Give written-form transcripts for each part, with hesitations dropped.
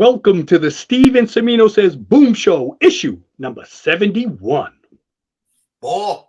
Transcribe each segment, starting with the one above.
Welcome to the Steve and Cimino Says Boom Show, issue number 71. Oh.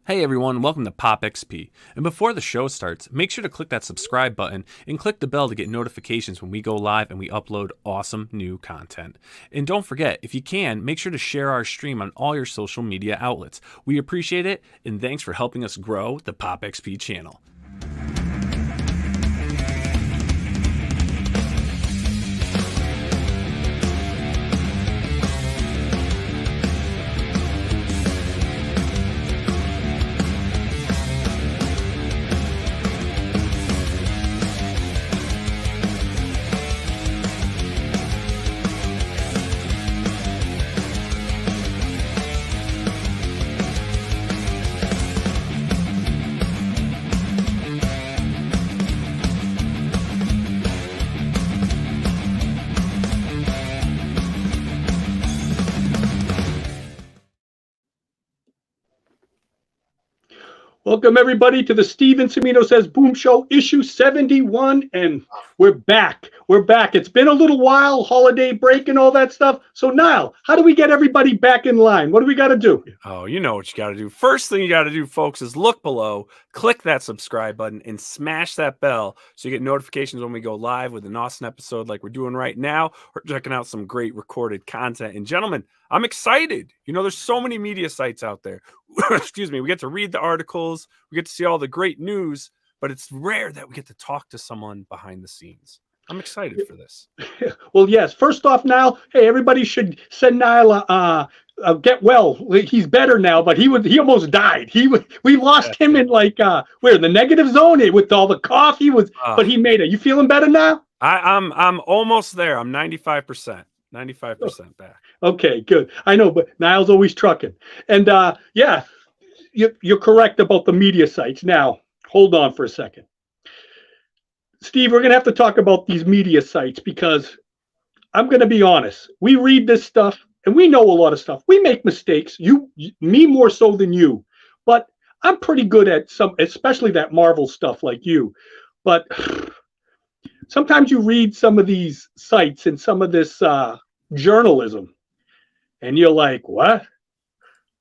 Hey everyone, welcome to Pop XP. And before the show starts, make sure to click that subscribe button and click the bell to get notifications when we go live and we upload awesome new content. And don't forget, if you can, make sure to share our stream on all your social media outlets. We appreciate it, and thanks for helping us grow the Pop XP channel. Welcome, everybody, to the Steve and Cimino Says Boom Show, issue 71, and we're back. We're back. It's been a little while, holiday break and all that stuff. So, Niall, how do we get everybody back in line? What do we got to do? Oh, you know what you got to do. First thing you got to do, folks, is look below, click that subscribe button, and smash that bell so you get notifications when we go live with an awesome episode like we're doing right now, or checking out some great recorded content. And gentlemen, I'm excited. You know, there's so many media sites out there. Excuse me. We get to read the articles. We get to see all the great news, but it's rare that we get to talk to someone behind the scenes. I'm excited for this. Well, yes. First off, Niall, hey, everybody should send Niall get well. He's better now, but he almost died. We lost him in where the negative zone with all the cough. But he made it. You feeling better now? I'm almost there. I'm 95%. 95% back. Okay, good. I know, but Niall's always trucking. And yeah, you're correct about the media sites. Now, hold on for a second. Steve, we're going to have to talk about these media sites because I'm going to be honest. We read this stuff and we know a lot of stuff. We make mistakes. Me more so than you. But I'm pretty good at some, especially that Marvel stuff like you. But sometimes you read some of these sites and some of this journalism, and you're like, what?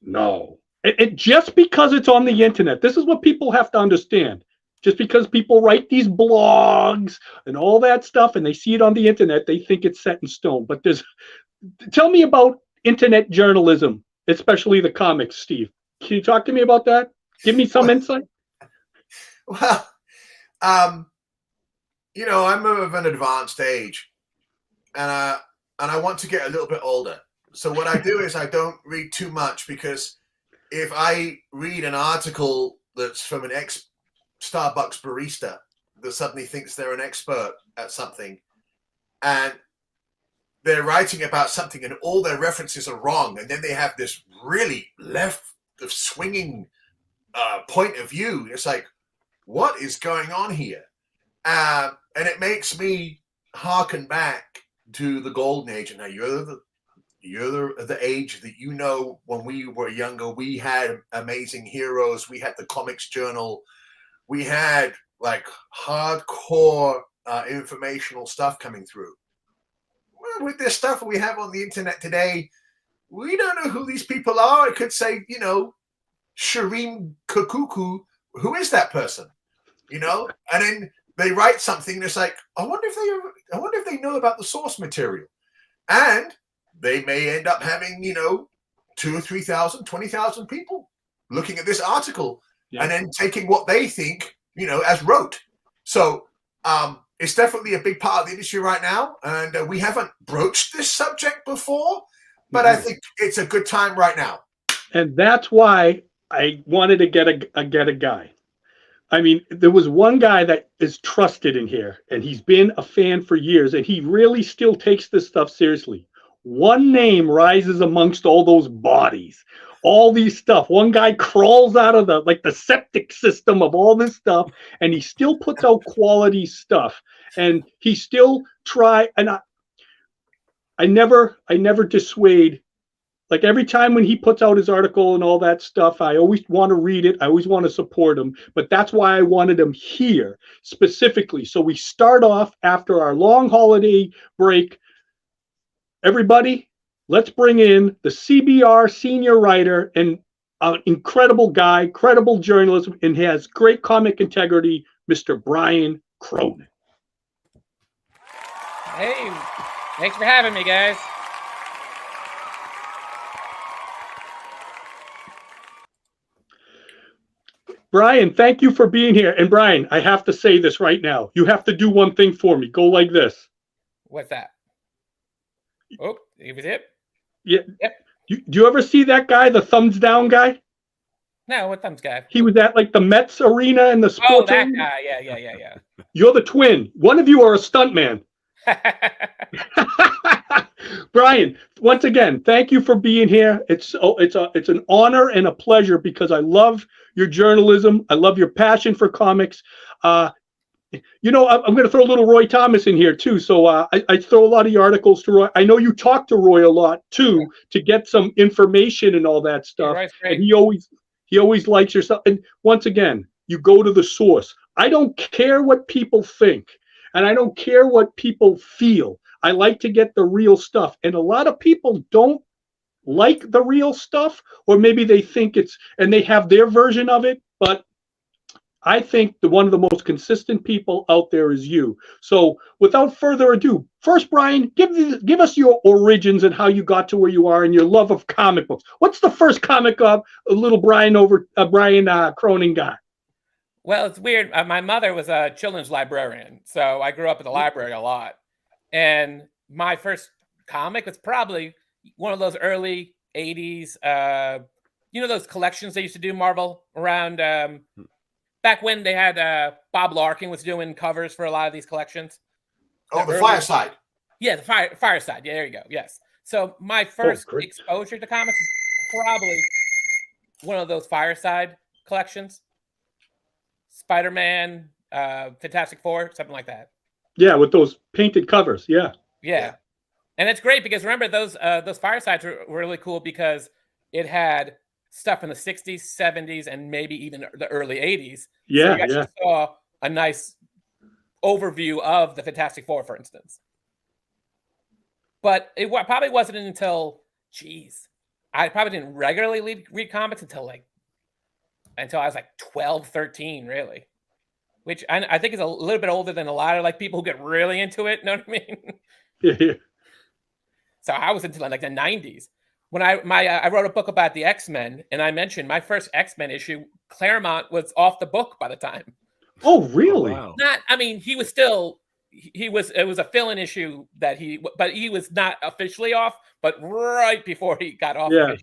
No. It just because it's on the internet, this is what people have to understand. Just because people write these blogs and all that stuff and they see it on the internet, they think it's set in stone. But tell me about internet journalism, especially the comics, Steve. Can you talk to me about that? Give me some insight. Well, you know, I'm of an advanced age, and I want to get a little bit older. So what I do is I don't read too much, because if I read an article that's from an ex-Starbucks barista that suddenly thinks they're an expert at something, and they're writing about something and all their references are wrong, and then they have this really left of swinging point of view, it's like, what is going on here? And it makes me hearken back to the golden age. And now you're the age that, you know, when we were younger, we had amazing heroes. We had the Comics Journal. We had like hardcore informational stuff coming through. Well, with this stuff we have on the internet today, we don't know who these people are. It could say, you know, Shireen Kakuku. Who is that person? You know, and then they write something that's like, I wonder if they know about the source material. And they may end up having, you know, 2,000 or 3,000, 20,000 people looking at this article, yeah, and then taking what they think, you know, as rote. So it's definitely a big part of the industry right now. And we haven't broached this subject before, but I think it's a good time right now. And that's why I wanted to get a guy. I mean, there was one guy that is trusted in here, and he's been a fan for years, and he really still takes this stuff seriously. One name rises amongst all those bodies, all these stuff. One guy crawls out of the septic system of all this stuff, and he still puts out quality stuff, and he still I never dissuade Like every time when he puts out his article and all that stuff, I always want to read it. I always want to support him. But that's why I wanted him here specifically. So we start off after our long holiday break. Everybody, let's bring in the CBR senior writer and an incredible guy, credible journalism, and has great comic integrity, Mr. Brian Cronin. Hey, thanks for having me, guys. Brian, thank you for being here. And Brian, I have to say this right now. You have to do one thing for me. Go like this. What's that? Oh, it was it? Yeah. Yep. Do you ever see that guy, the thumbs down guy? No, what thumbs guy? He was at like the Mets arena and the sports. Oh, that arena. guy. Yeah. You're the twin. One of you are a stuntman. Brian, once again, thank you for being here. It's an honor and a pleasure because I love your journalism. I love your passion for comics. You know, I'm going to throw a little Roy Thomas in here too. So I throw a lot of your articles to Roy. I know you talk to Roy a lot too to get some information and all that stuff. Roy's great. And he always likes your stuff. And once again, you go to the source. I don't care what people think, and I don't care what people feel. I like to get the real stuff. And a lot of people don't like the real stuff, or maybe they think and they have their version of it, but I think one of the most consistent people out there is you. So without further ado, first, Brian, give us your origins and how you got to where you are and your love of comic books. What's the first comic little Brian Cronin got? Well, it's weird. My mother was a children's librarian, so I grew up in the library a lot. And my first comic was probably one of those early 80s, you know, those collections they used to do, Marvel, around back when they had Bob Larkin was doing covers for a lot of these collections. Oh, the Fireside. Yeah, the Fireside. Yeah, there you go. Yes. So my first exposure to comics is probably one of those Fireside collections. Spider-Man, Fantastic Four, something like that. Yeah, with those painted covers. Yeah. And it's great because remember those Firesides were really cool because it had stuff in the 60s, 70s, and maybe even the early 80s. Yeah, so you actually saw a nice overview of the Fantastic Four, for instance. But it probably wasn't until, I probably didn't regularly read comics until I was like 12, 13, really. Which I think is a little bit older than a lot of like people who get really into it. Know what I mean? Yeah. So I was into like the 90s. When I wrote a book about the X-Men, and I mentioned my first X-Men issue, Claremont was off the book by the time. Oh, really? Oh, wow. It was a fill-in issue but he was not officially off, but right before he got off. Yeah.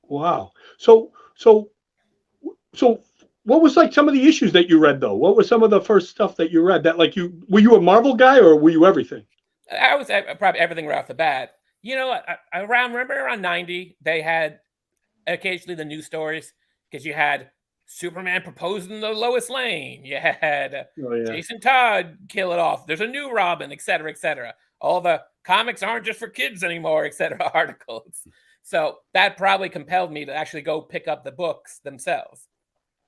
Wow. So what was like some of the issues that you read though? What was some of the first stuff that you read that were you a Marvel guy or were you everything? I was probably everything right off the bat. You know, remember around 90, they had occasionally the news stories because you had Superman proposing to Lois Lane. You had Jason Todd kill it off. There's a new Robin, et cetera, et cetera. All the comics aren't just for kids anymore, et cetera, articles. So that probably compelled me to actually go pick up the books themselves.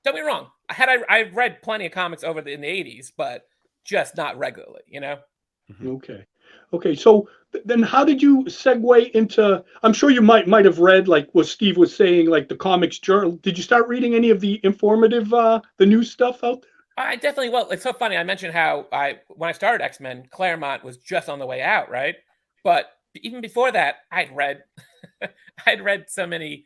Don't be wrong. I read plenty of comics in the 80s, but just not regularly, you know? Okay. So then how did you segue into, I'm sure you might have read like what Steve was saying, like the Comics Journal. Did you start reading any of the informative, the news stuff out there? I definitely will. It's so funny. I mentioned how when I started X-Men, Claremont was just on the way out, right? But even before that, I'd read so many,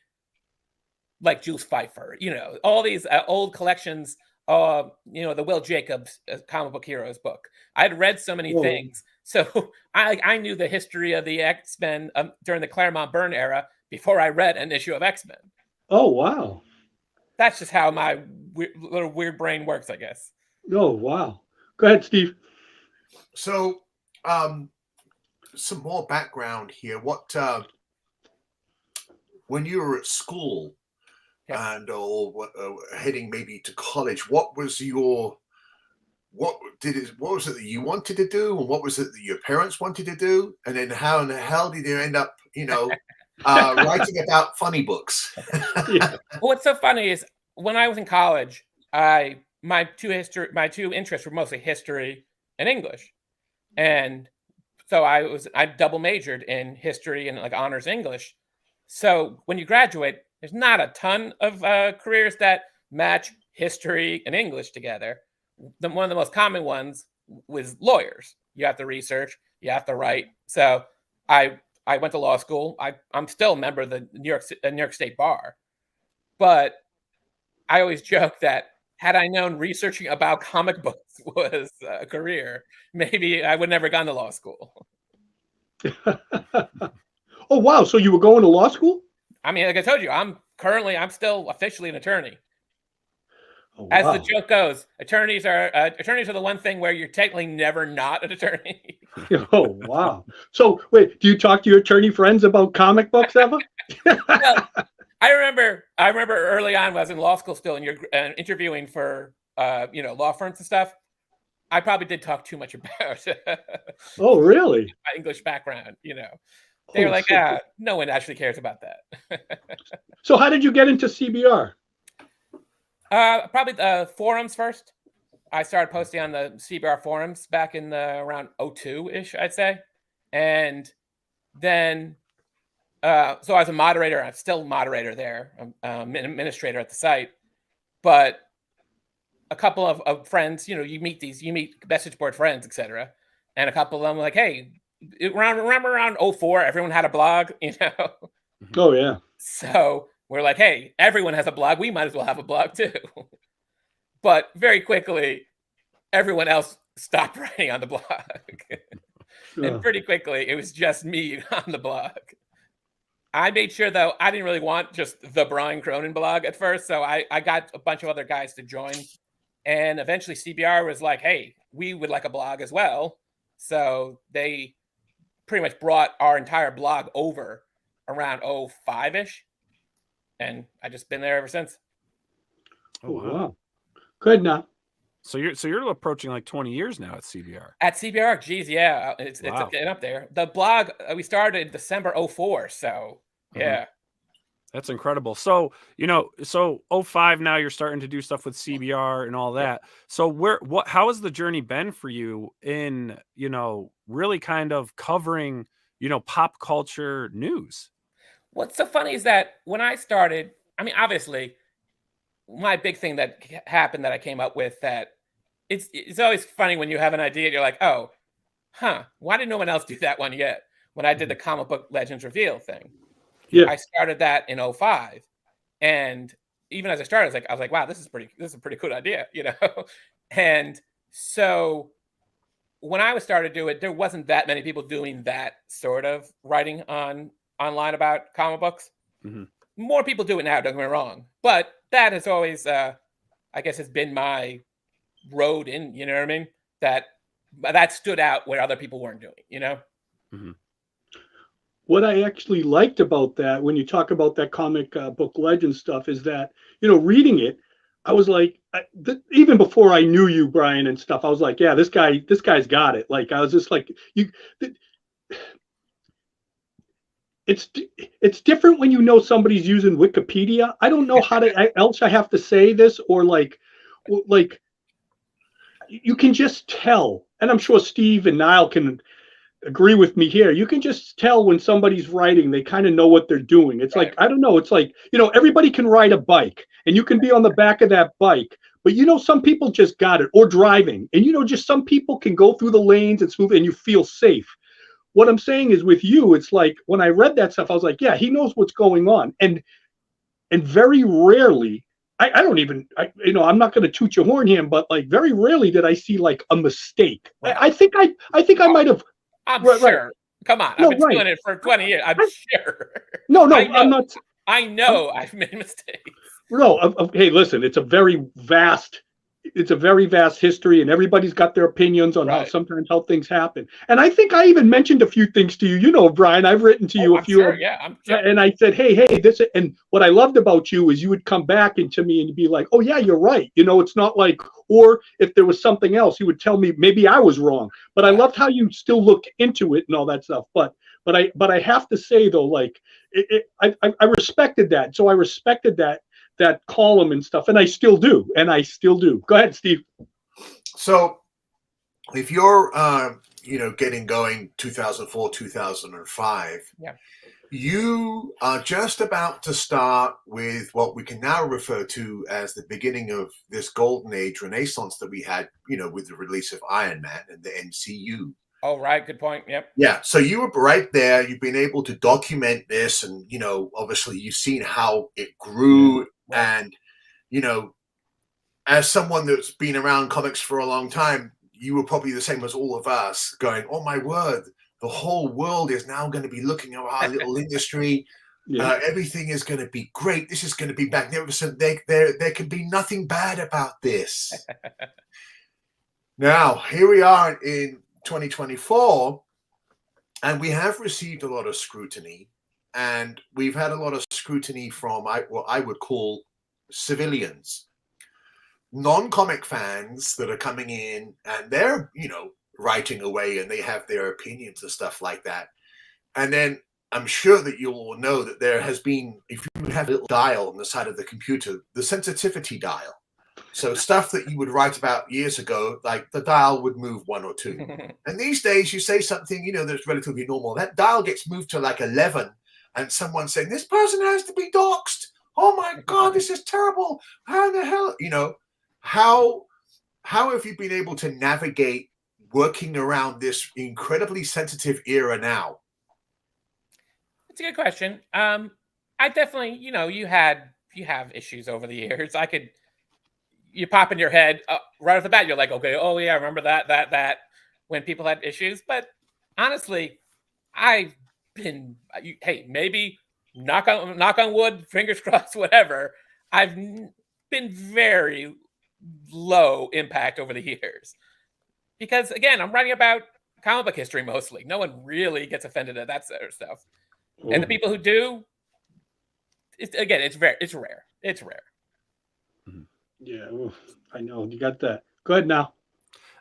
like Jules Pfeiffer, you know, all these old collections, you know, the Will Jacobs comic book heroes book. I'd read so many things. So I knew the history of the X-Men during the Claremont Byrne era before I read an issue of X-Men. Oh, wow. That's just how my little weird brain works, I guess. Oh, wow. Go ahead, Steve. So, some more background here. What, when you were at school and or heading maybe to college, what was your what was it that you wanted to do, and what was it that your parents wanted to do, and then how in the hell did you end up, writing about funny books? Yeah. What's so funny is when I was in college, my two interests were mostly history and English, and so I double majored in history and like honors English. So when you graduate, there's not a ton of careers that match history and English together. One of the most common ones was lawyers. You have to research, you have to write. So I went to law school. I'm still a member of the New York State Bar, but I always joke that had I known researching about comic books was a career, maybe I would never gone to law school. Oh, wow. So you were going to law school? I mean, like I told you, I'm still officially an attorney. Oh, As wow. the joke goes, attorneys are the one thing where you're technically never not an attorney. Oh, wow. So wait, do you talk to your attorney friends about comic books ever? Well, I remember early on when I was in law school still, and you're interviewing for law firms and stuff. I probably did talk too much about Oh, really? my English background. They were like, no one actually cares about that. So how did you get into CBR? Probably the forums first. I started posting on the CBR forums back in around 02-ish, I'd say. And then, so I was a moderator. I'm still moderator there. I'm an administrator at the site. But a couple of friends, you meet message board friends, etc. And a couple of them were like, hey, remember around 04, everyone had a blog, Oh, yeah. So we're like, hey, everyone has a blog. We might as well have a blog too. But very quickly, everyone else stopped writing on the blog. And pretty quickly, it was just me on the blog. I made sure, though, I didn't really want just the Brian Cronin blog at first. So I got a bunch of other guys to join. And eventually CBR was like, hey, we would like a blog as well. So they pretty much brought our entire blog over around 05-ish. And I just been there ever since. Oh, wow. Good now. So you're approaching like 20 years now at CBR. At CBR, geez, yeah, it's getting up there. The blog we started in December 04, so yeah. That's incredible. So, 05 now you're starting to do stuff with CBR and all that. So how has the journey been for you in, really kind of covering, pop culture news? What's so funny is that when I started, I mean, obviously, my big thing that happened that I came up with that it's always funny when you have an idea, you're like, oh, why did no one else do that one yet? When I did the comic book Legends Reveal thing. Yeah. I started that in 05. And even as I started, I was like, wow, this is a pretty cool idea, And so when I started to do it, there wasn't that many people doing that sort of writing online about comic books. Mm-hmm. More people do it now, don't get me wrong. But that has always, I guess, has been my road in, you know what I mean? That stood out where other people weren't doing, Mm-hmm. What I actually liked about that, when you talk about that comic book legend stuff, is that, reading it, I was like, even before I knew you, Brian, and stuff, I was like, yeah, this guy's got it. Like, I was just like, it's different when somebody's using Wikipedia. I don't know how else I have to say this, or like you can just tell, and I'm sure Steve and Niall can agree with me here. You can just tell when somebody's writing, they kind of know what they're doing. It's like, I don't know. It's like, everybody can ride a bike and you can be on the back of that bike, but some people just got it, or driving, and just some people can go through the lanes and smooth and you feel safe. What I'm saying is with you, it's like when I read that stuff, I was like, yeah, he knows what's going on. And very rarely, I'm not going to toot your horn here, but like very rarely did I see like a mistake. Right. I think I might have. I'm sure. Right. Come on. I've been doing it for 20 years. I'm sure. No, I'm not. I know I've made mistakes. No, hey, listen, it's a very vast it's a very vast history, and everybody's got their opinions on Right. sometimes how things happen. And I think I even mentioned a few things to you. You know, Brian, I've written to you a I'm few. sure, yeah, I'm sure. And I said, hey, this. And what I loved about you is you would come back into me and be like, oh yeah, you're right. You know, it's not like. Or if there was something else, you would tell me maybe I was wrong. But I loved how you still looked into it and all that stuff. But I have to say though, like I respected that. So I respected that column and stuff, and I still do. Go ahead, Steve. So if you're getting going 2004, 2005, yeah, you are just about to start with what we can now refer to as the beginning of this golden age renaissance that we had, with the release of Iron Man and the MCU. Oh, right. Good point. Yep. Yeah. So you were right there. You've been able to document this, and obviously you've seen how it grew. Right. And as someone that's been around comics for a long time, you were probably the same as all of us, going, "Oh my word, the whole world is now going to be looking at our little industry. Yeah. Everything is going to be great. This is going to be magnificent. There can be nothing bad about this." Now, here we are in 2024, and we have received a lot of scrutiny, and we've had a lot of scrutiny from what I would call civilians, non-comic fans that are coming in, and they're, writing away, and they have their opinions and stuff like that. And then I'm sure that you all know that there has been, if you have a little dial on the side of the computer, the sensitivity dial. So stuff that you would write about years ago, like the dial would move 1 or 2. And these days you say something, that's relatively normal. That dial gets moved to like 11, and someone's saying, this person has to be doxxed. Oh my God, this is terrible. How the hell, how have you been able to navigate working around this incredibly sensitive era now? It's a good question. I definitely, you have issues over the years. You pop in your head right off the bat. You're like, okay, oh yeah, I remember that when people had issues. But honestly, I've been, hey, maybe knock on wood, fingers crossed, whatever. I've been very low impact over the years because, again, I'm writing about comic book history mostly. No one really gets offended at that sort of stuff, and the people who do, it's rare. It's rare. Yeah, I know you got that. Go ahead now.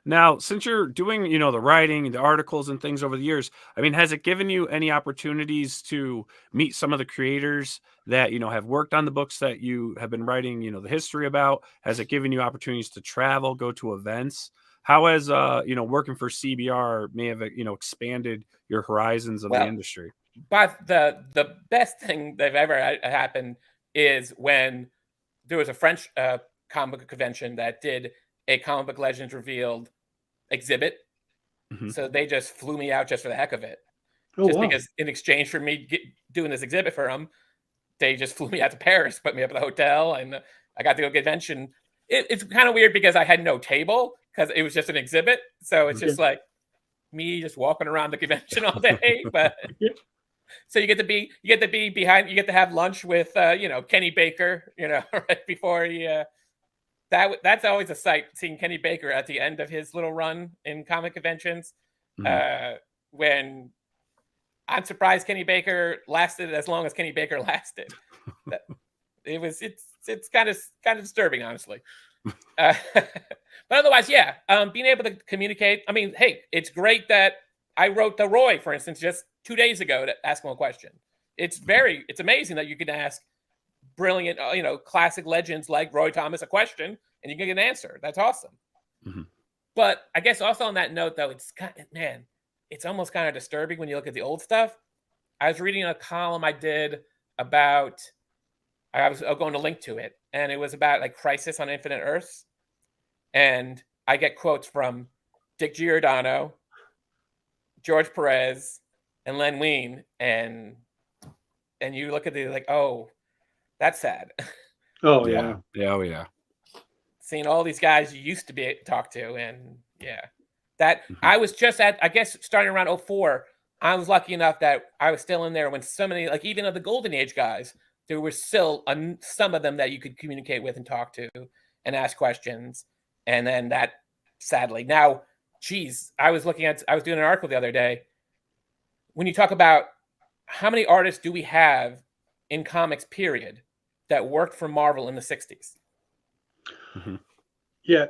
Now, since you're doing, the writing, the articles and things over the years, I mean, has it given you any opportunities to meet some of the creators that, have worked on the books that you have been writing, the history about? Has it given you opportunities to travel, go to events? How has, working for CBR may have, expanded your horizons of the industry? But the best thing that ever happened is when there was a French comic book convention that did a Comic Book Legends Revealed exhibit. Mm-hmm. So they just flew me out just for the heck of it. Oh, just wow. because in exchange for me doing this exhibit for them, they just flew me out to Paris, put me up at the hotel, and I got to go convention. It's kind of weird because I had no table because it was just an exhibit. So it's just like me just walking around the convention all day. But so you get to be behind, you get to have lunch with, Kenny Baker, right before you. That's always a sight, seeing Kenny Baker at the end of his little run in comic conventions. Mm-hmm. When I'm surprised Kenny Baker lasted as long as Kenny Baker lasted. It's kind of disturbing, honestly. But otherwise, yeah, being able to communicate. I mean, hey, it's great that I wrote to Roy, for instance, just 2 days ago to ask him a question. It's amazing that you can ask brilliant, classic legends like Roy Thomas a question and you can get an answer. That's awesome. Mm-hmm. But I guess also on that note, though, it's almost kind of disturbing when you look at the old stuff. I was reading a column I did about, I was going to link to it, and it was about like Crisis on Infinite Earths. And I get quotes from Dick Giordano, George Perez, and Len Wein, and you look at it like, oh, that's sad. Oh yeah. Oh yeah. Seeing all these guys you used to be able to talk to, and that I was just at, I guess, starting around 2004. I was lucky enough that I was still in there when so many, like even of the Golden Age guys, there were still some of them that you could communicate with and talk to and ask questions. And then that, sadly, now, geez, I was doing an article the other day. When you talk about how many artists do we have in comics, period, that worked for Marvel in the 60s? Mm-hmm. Yeah.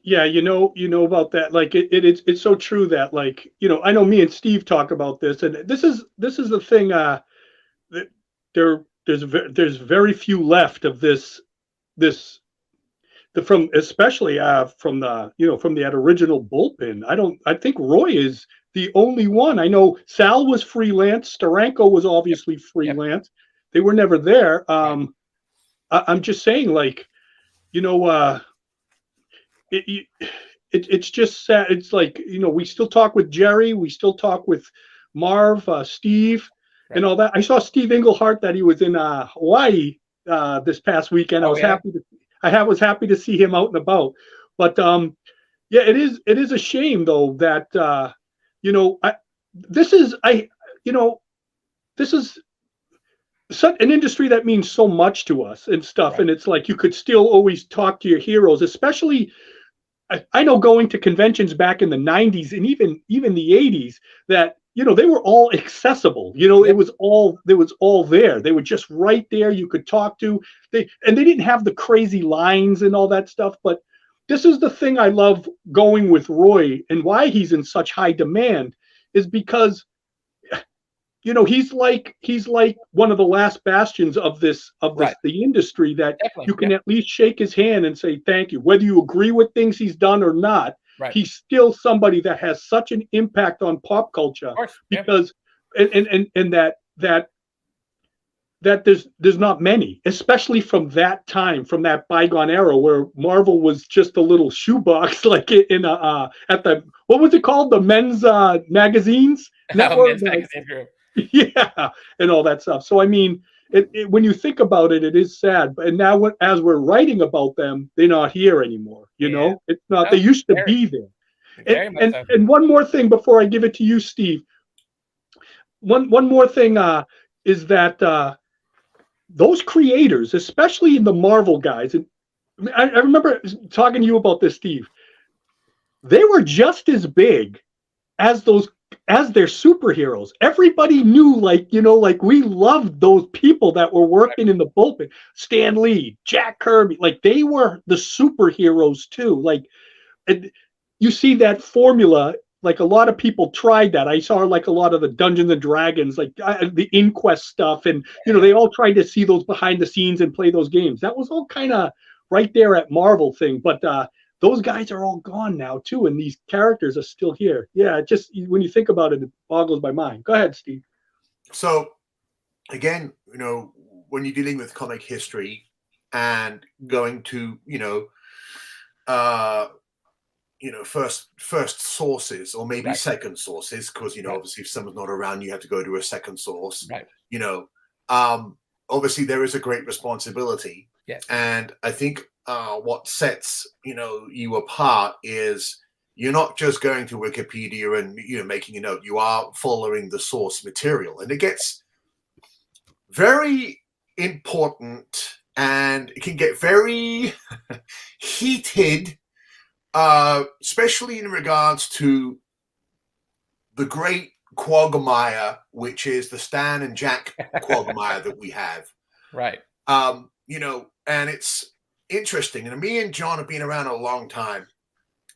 Yeah, you know about that. Like it's so true that, like, I know me and Steve talk about this, and this is the thing. That there's very few left of this from, especially from that original bullpen. I think Roy is the only one. I know Sal was freelance. Steranko was obviously freelance. They were never there. I'm just saying, like, it's just sad. It's like, we still talk with Jerry, we still talk with Marv, Steve, and all that. I saw Steve Englehart, that he was in Hawaii this past weekend. I was happy to see him out and about. But yeah, it is a shame, though, that this is an industry that means so much to us and stuff. Right. And it's like, you could still always talk to your heroes, especially. I know going to conventions back in the 90s and even the 80s, that they were all accessible. It was all there. They were just right there. You could talk to. They didn't have the crazy lines and all that stuff. But this is the thing I love going with Roy, and why he's in such high demand is because he's like one of the last bastions of the industry, that you can at least shake his hand and say thank you, whether you agree with things he's done or not. Right. He's still somebody that has such an impact on pop culture, because and that there's not many, especially from that time, from that bygone era where Marvel was just a little shoebox, like in at the, what was it called, the men's magazines network. Men's magazine group. Yeah, and all that stuff. So I mean, when you think about it, it is sad. And now, as we're writing about them, they're not here anymore. It's not. They used to be there. And one more thing before I give it to you, Steve. One more thing is that those creators, especially in the Marvel guys, and I remember talking to you about this, Steve. They were just as big as their superheroes. Everybody knew, like we loved those people that were working in the bullpen. Stan Lee, Jack Kirby, like they were the superheroes too. Like, and you see that formula. Like, a lot of people tried that. I saw, like, a lot of the Dungeons and Dragons, like the Inquest stuff, and they all tried to see those behind the scenes and play those games. That was all kind of right there at Marvel thing, but those guys are all gone now too, and these characters are still here. Yeah, just when you think about it, it boggles my mind. Go ahead, Steve. So, again, when you're dealing with comic history and going to, first sources, or maybe second sources, because obviously if someone's not around, you have to go to a second source. Right. Obviously there is a great responsibility. Yes. And I think what sets you apart is you're not just going to Wikipedia and making a note. You are following the source material, and it gets very important, and it can get very heated, especially in regards to the great quagmire, which is the Stan and Jack quagmire that we have. Right. And it's interesting. And me and John have been around a long time.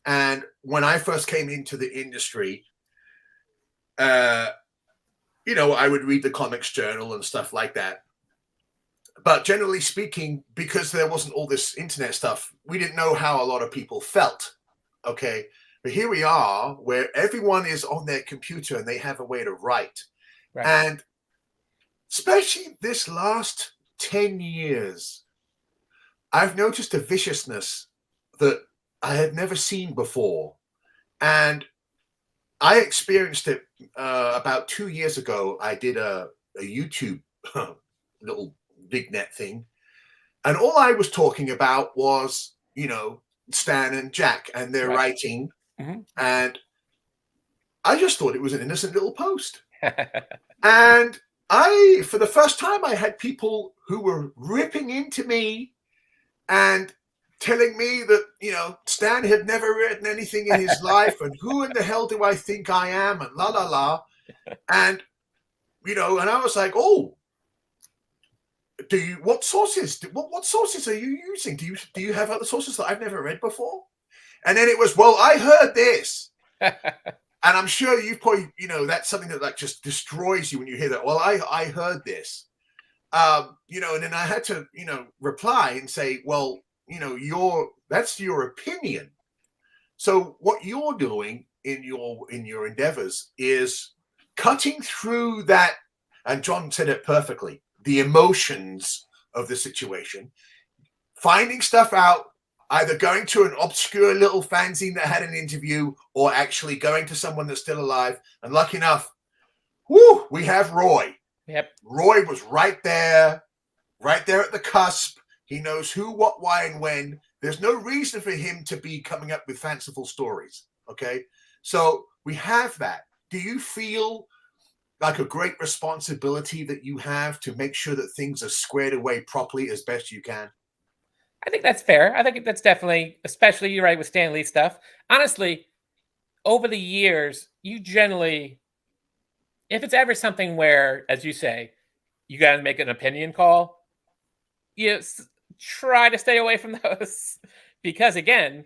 And when I first came into the industry, I would read the Comics Journal and stuff like that. But generally speaking, because there wasn't all this internet stuff, we didn't know how a lot of people felt. Okay. But here we are, where everyone is on their computer and they have a way to write. Right. And especially this last 10 years, I've noticed a viciousness that I had never seen before. And I experienced it about 2 years ago. I did a YouTube little big net thing. And all I was talking about was, Stan and Jack and their writing. Mm-hmm. And I just thought it was an innocent little post. And for the first time, I had people who were ripping into me and telling me that, you know, Stan had never written anything in his life, and who in the hell do I think I am, and la la la. And, you know, and I was like, oh, what sources? What sources are you using? Do you have other sources that I've never read before? And then it was, well, I heard this. And I'm sure you've probably, you know, that's something that like just destroys you when you hear that. Well, I heard this, you know, and then I had to, you know, reply and say, well, you know, that's your opinion. So what you're doing in your endeavors is cutting through that. And John said it perfectly. The emotions of the situation, finding stuff out, either going to an obscure little fanzine that had an interview or actually going to someone that's still alive. And lucky enough, whoo, we have Roy. Yep. Roy was right there at the cusp. He knows who, what, why, and when. There's no reason for him to be coming up with fanciful stories. Okay. So we have that. Do you feel like a great responsibility that you have to make sure that things are squared away properly as best you can? I think that's fair. I think that's definitely, especially you're right with Stan Lee stuff. Honestly, over the years, you generally, if it's ever something where, as you say, you got to make an opinion call, you try to stay away from those because, again,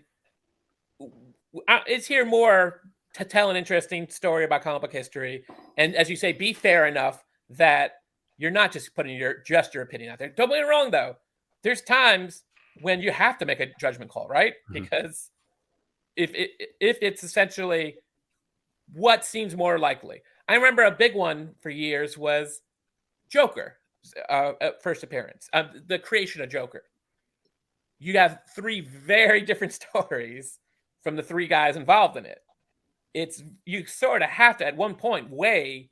it's here more to tell an interesting story about comic book history, and as you say, be fair enough that you're not just putting your opinion out there. Don't get me wrong, though. There's times when you have to make a judgment call, right? Mm-hmm. Because if it's essentially what seems more likely. I remember a big one for years was Joker, first appearance, the creation of Joker. You have 3 very different stories from the 3 guys involved in it. You sort of have to at one point weigh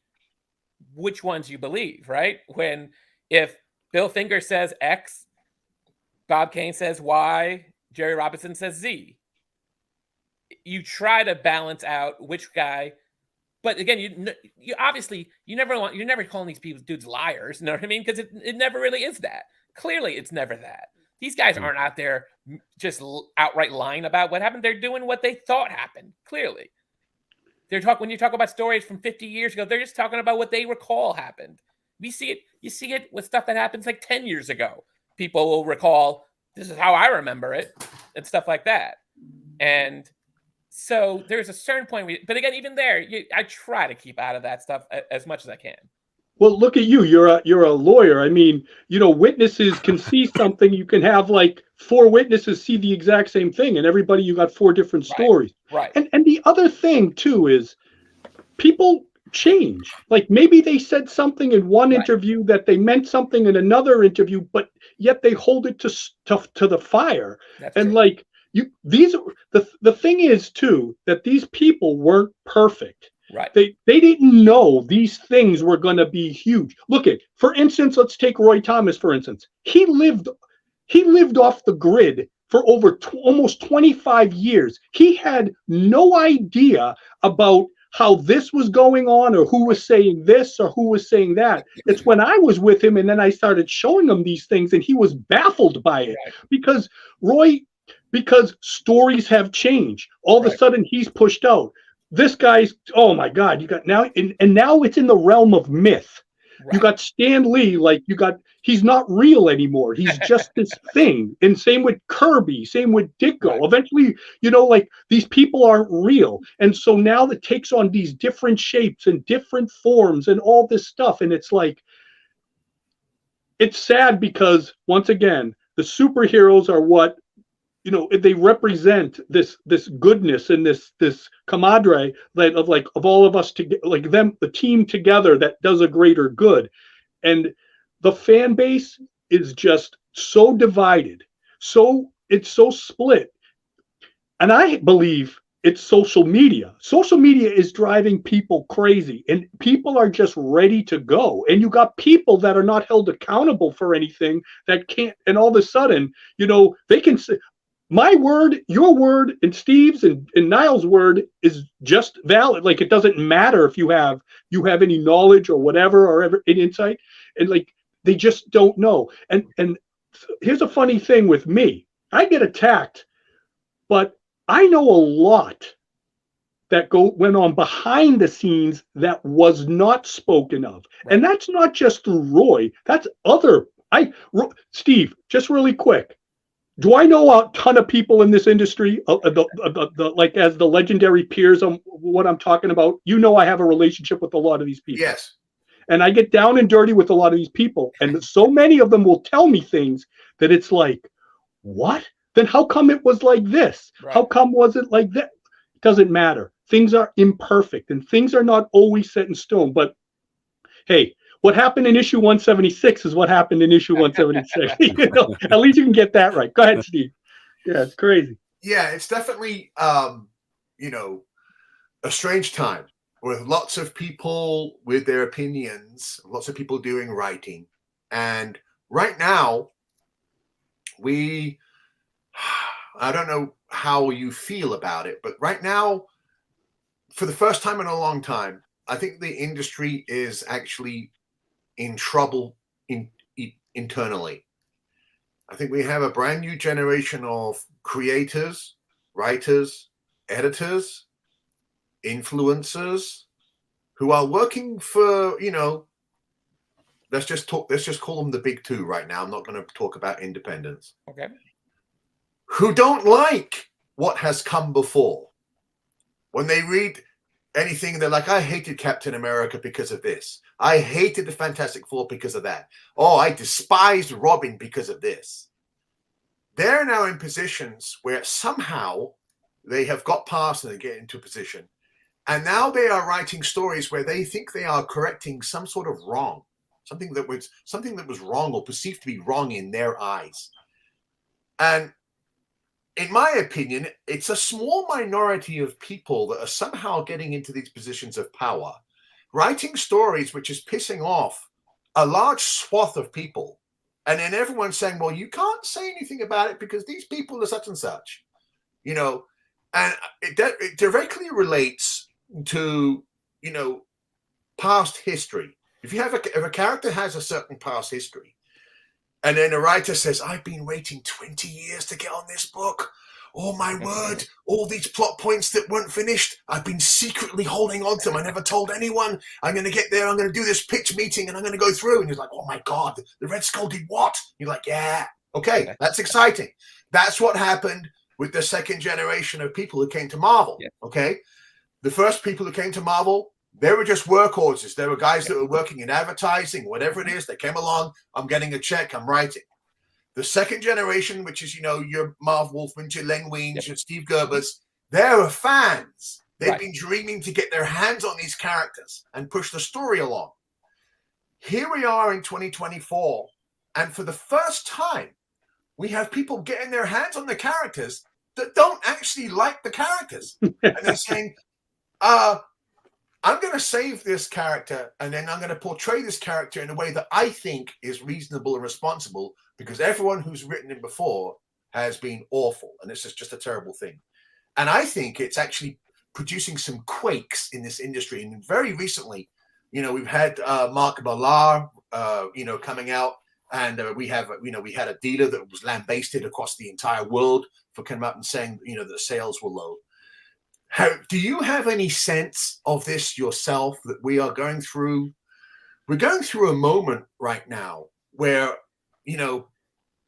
which ones you believe, right? If Bill Finger says X, Bob Kane says Y, Jerry Robinson says Z. You try to balance out which guy, but again, you obviously you're never calling these dudes liars. You know what I mean? Because it never really is that. Clearly, it's never that. These guys aren't out there just outright lying about what happened. They're doing what they thought happened. Clearly, when you talk about stories from 50 years ago, they're just talking about what they recall happened. You see it with stuff that happens like 10 years ago. People will recall, this is how I remember it, and stuff like that. And so there's a certain point, but again, even there, I try to keep out of that stuff as much as I can. Well, look at you. You're a lawyer. I mean, you know, witnesses can see something. You can have like 4 witnesses see the exact same thing, and everybody, you got 4 different stories. Right. And the other thing too is people change. Like maybe they said something in one interview that they meant something in another interview, but yet they hold it to the fire. That's and true. Like the thing is too that these people weren't perfect. Right. They didn't know these things were going to be huge. Look at, for instance, let's take Roy Thomas, for instance. He lived off the grid for over almost 25 years. He had no idea about how this was going on or who was saying this or who was saying that. It's when I was with him and then I started showing him these things and he was baffled by it. Right. Because stories have changed. All of a sudden he's pushed out. This guy's, oh my God, you got now, and now it's in the realm of myth. Right. You got Stan Lee, he's not real anymore. He's just this thing. And same with Kirby, same with Ditko. Right. Eventually, you know, like these people aren't real. And so now it takes on these different shapes and different forms and all this stuff. And it's like, it's sad because once again, the superheroes are what, you know, they represent this goodness and this camaraderie of all of us the team together that does a greater good. And the fan base is just so divided, it's so split. And I believe it's social media. Social media is driving people crazy, and people are just ready to go. And you got people that are not held accountable for anything that can't, and all of a sudden, you know, they can say, my word, your word, and Steve's and Niall's word is just valid. Like, it doesn't matter if you have any knowledge or whatever or any insight, and like they just don't know. And here's a funny thing with me. I get attacked, but I know a lot that went on behind the scenes that was not spoken of. Right. And that's not just through Roy. That's other. Steve, just really quick. Do I know a ton of people in this industry, like as the legendary peers on what I'm talking about? You know, I have a relationship with a lot of these people. Yes. And I get down and dirty with a lot of these people. And so many of them will tell me things that it's like, what? Then how come it was like this? Right. How come was it like that? It doesn't matter. Things are imperfect and things are not always set in stone. But hey, what happened in issue 176 is what happened in issue 176. You know, at least you can get that right. Go ahead, Steve. Yeah, it's crazy. Yeah, it's definitely, you know, a strange time with lots of people with their opinions, lots of people doing writing. And right now, I don't know how you feel about it, but right now, for the first time in a long time, I think the industry is actually in trouble internally. I think we have a brand new generation of creators, writers, editors, influencers who are working for, you know, let's just call them the big two right now. I'm not going to talk about independents. Okay. Who don't like what has come before. When they read anything, they're like, I hated Captain America because of this. I hated the Fantastic Four because of that. Oh, I despised Robin because of this. They're now in positions where somehow they have got past and they get into a position. And now they are writing stories where they think they are correcting some sort of wrong, something that was wrong or perceived to be wrong in their eyes. And in my opinion, it's a small minority of people that are somehow getting into these positions of power, writing stories which is pissing off a large swath of people. And then everyone's saying, well, you can't say anything about it because these people are such and such, you know, and it directly relates to, you know, past history. If a character has a certain past history, and then a writer says, I've been waiting 20 years to get on this book. Oh, my word. All these plot points that weren't finished, I've been secretly holding on to them. I never told anyone. I'm going to get there. I'm going to do this pitch meeting and I'm going to go through. And he's like, oh, my God, the Red Skull did what? You're like, yeah. Okay, that's exciting. That's what happened with the second generation of people who came to Marvel. Yeah. Okay. The first people who came to Marvel, they were just workhorses. There were guys that were working in advertising, whatever it is. They came along. I'm getting a check. I'm writing. The second generation, which is, you know, your Marv Wolfman, your Len Weins, your Steve Gerbers, they're fans. They've been dreaming to get their hands on these characters and push the story along. Here we are in 2024. And for the first time, we have people getting their hands on the characters that don't actually like the characters. And they're saying, I'm going to save this character and then I'm going to portray this character in a way that I think is reasonable and responsible because everyone who's written him before has been awful. And this is just a terrible thing. And I think it's actually producing some quakes in this industry. And very recently, you know, we've had Mark Millar, you know, coming out and we had a dealer that was lambasted across the entire world for coming out and saying, you know, that sales were low. Do you have any sense of this yourself that we are going through? We're going through a moment right now where, you know,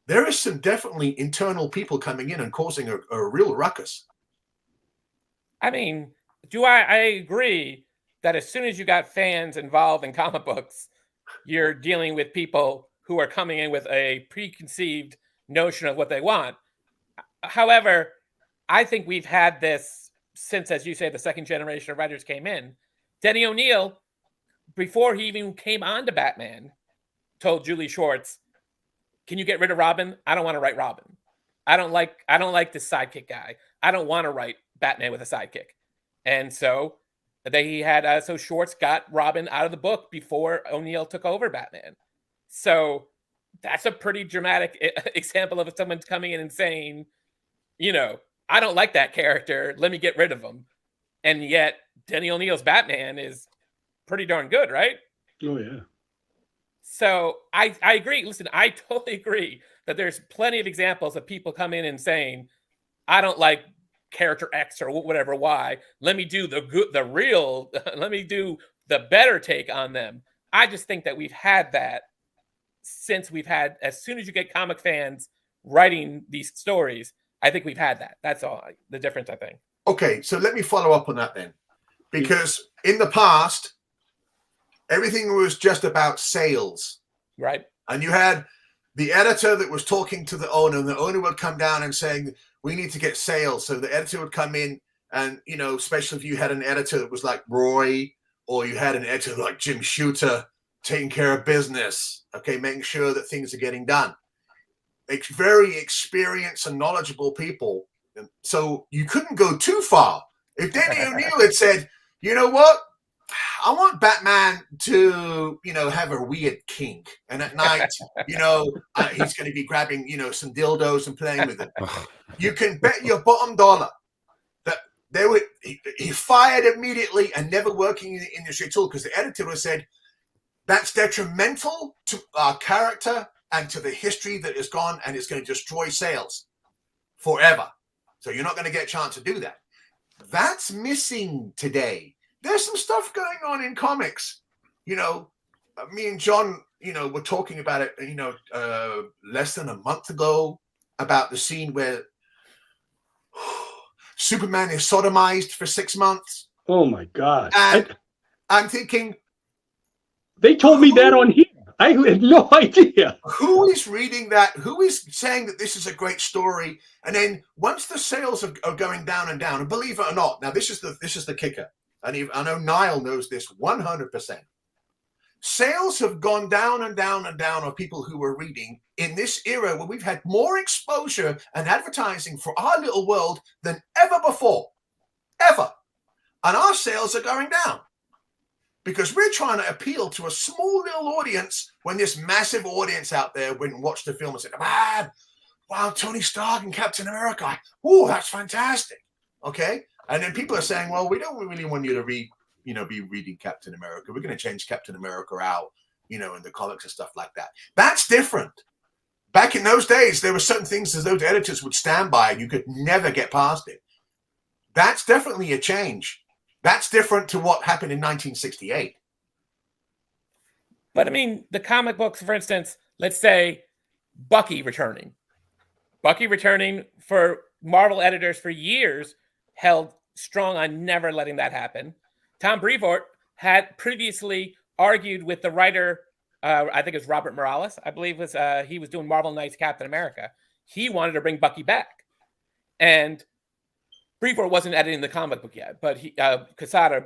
there is some definitely internal people coming in and causing a real ruckus. I mean, I agree that as soon as you got fans involved in comic books, you're dealing with people who are coming in with a preconceived notion of what they want. However, I think we've had this since, as you say, the second generation of writers came in. Denny O'Neil, before he even came on to Batman, told Julie Schwartz, can you get rid of Robin? I don't want to write Robin. I don't like this sidekick guy. I don't want to write Batman with a sidekick. And so so Schwartz got Robin out of the book before O'Neil took over Batman. So that's a pretty dramatic example of someone coming in and saying, you know, I don't like that character. Let me get rid of him. And yet Denny O'Neil's Batman is pretty darn good, right? Oh, yeah. So I agree. Listen, I totally agree that there's plenty of examples of people coming in and saying, I don't like character X or whatever Y. Let me do the real, let me do the better take on them. I just think that we've had that since as soon as you get comic fans writing these stories, I think we've had that. That's all the difference, I think. Okay, so let me follow up on that then. Because in the past, everything was just about sales. Right. And you had the editor that was talking to the owner, and the owner would come down and saying, we need to get sales. So the editor would come in and, especially if you had an editor that was like Roy, or you had an editor like Jim Shooter taking care of business, okay, making sure that things are getting done. It's very experienced and knowledgeable people. And so you couldn't go too far. If Denny O'Neil had said, you know what? I want Batman to, have a weird kink. And at night, he's going to be grabbing, some dildos and playing with it. You can bet your bottom dollar that he fired immediately and never working in the industry at all, because the editor would have said, that's detrimental to our character and to the history that is gone, and it's going to destroy sales forever. So you're not going to get a chance to do that. That's missing today. There's some stuff going on in comics. Me and John, were talking about it, less than a month ago, about the scene where Superman is sodomized for 6 months. Oh my God. And I'm thinking, they told me that on here. I had no idea. Who is reading that? Who is saying that this is a great story? And then once the sales are going down and down, and believe it or not, now this is the kicker. And I know Niall knows this 100%. Sales have gone down and down and down of people who are reading in this era where we've had more exposure and advertising for our little world than ever before. Ever. And our sales are going down. Because we're trying to appeal to a small little audience when this massive audience out there went and watched the film and said, man, wow, Tony Stark and Captain America. Oh, that's fantastic. Okay. And then people are saying, well, we don't really want you to read, be reading Captain America. We're going to change Captain America out, in the comics and stuff like that. That's different. Back in those days, there were certain things that those editors would stand by and you could never get past it. That's definitely a change. That's different to what happened in 1968. But I mean, the comic books, for instance, let's say Bucky returning. Bucky returning for Marvel editors for years held strong on never letting that happen. Tom Brevoort had previously argued with the writer, I think it was Robert Morales, I believe he was doing Marvel Knights Captain America. He wanted to bring Bucky back. And Brevoort wasn't editing the comic book yet, but Quesada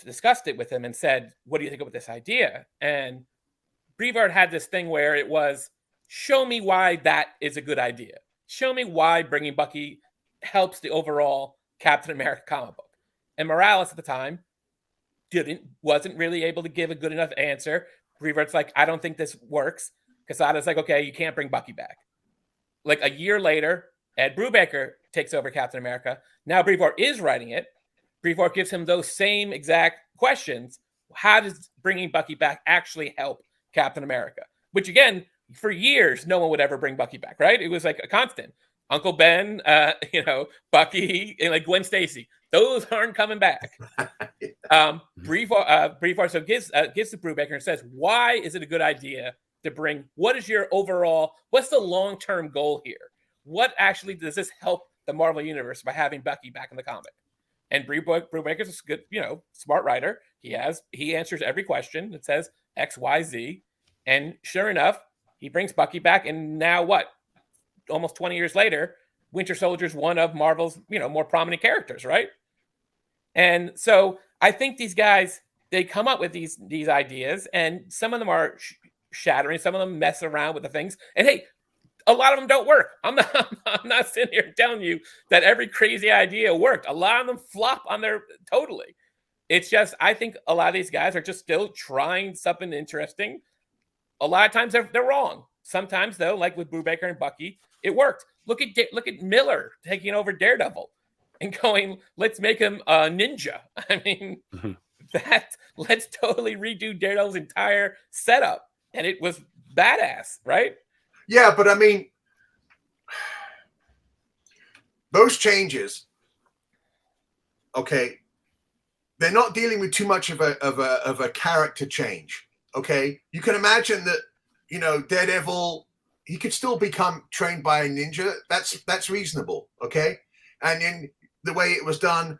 discussed it with him and said, what do you think about this idea? And Brevoort had this thing where it was, show me why that is a good idea. Show me why bringing Bucky helps the overall Captain America comic book. And Morales at the time wasn't really able to give a good enough answer. Brevoort's like, I don't think this works. Quesada's like, okay, you can't bring Bucky back. Like a year later, Ed Brubaker takes over Captain America. Now Brevoort is writing it. Brevoort gives him those same exact questions. How does bringing Bucky back actually help Captain America? Which again, for years, no one would ever bring Bucky back, right? It was like a constant. Uncle Ben, Bucky, and like Gwen Stacy. Those aren't coming back. Brevoort so gives to Brubaker and says, why is it a good idea to bring, what's the long-term goal here? What actually does this help the Marvel Universe by having Bucky back in the comic? And Brubaker's a good, smart writer. He answers every question. It says X, Y, Z. And sure enough, he brings Bucky back. And now what? Almost 20 years later, Winter Soldier's one of Marvel's, more prominent characters, right? And so I think these guys, they come up with these ideas, and some of them are shattering. Some of them mess around with the things. And hey, a lot of them don't work. I'm not sitting here telling you that every crazy idea worked. A lot of them flop on their totally. It's just, I think a lot of these guys are just still trying something interesting. A lot of times they're wrong. Sometimes though, like with Brubaker and Bucky, it worked. Look at Miller taking over Daredevil and going, let's make him a ninja. I mean, let's totally redo Daredevil's entire setup. And it was badass, right? Yeah, but I mean, those changes, okay, they're not dealing with too much of a character change. Okay, you can imagine that, you know, Daredevil, he could still become trained by a ninja. That's reasonable. Okay, and in the way it was done,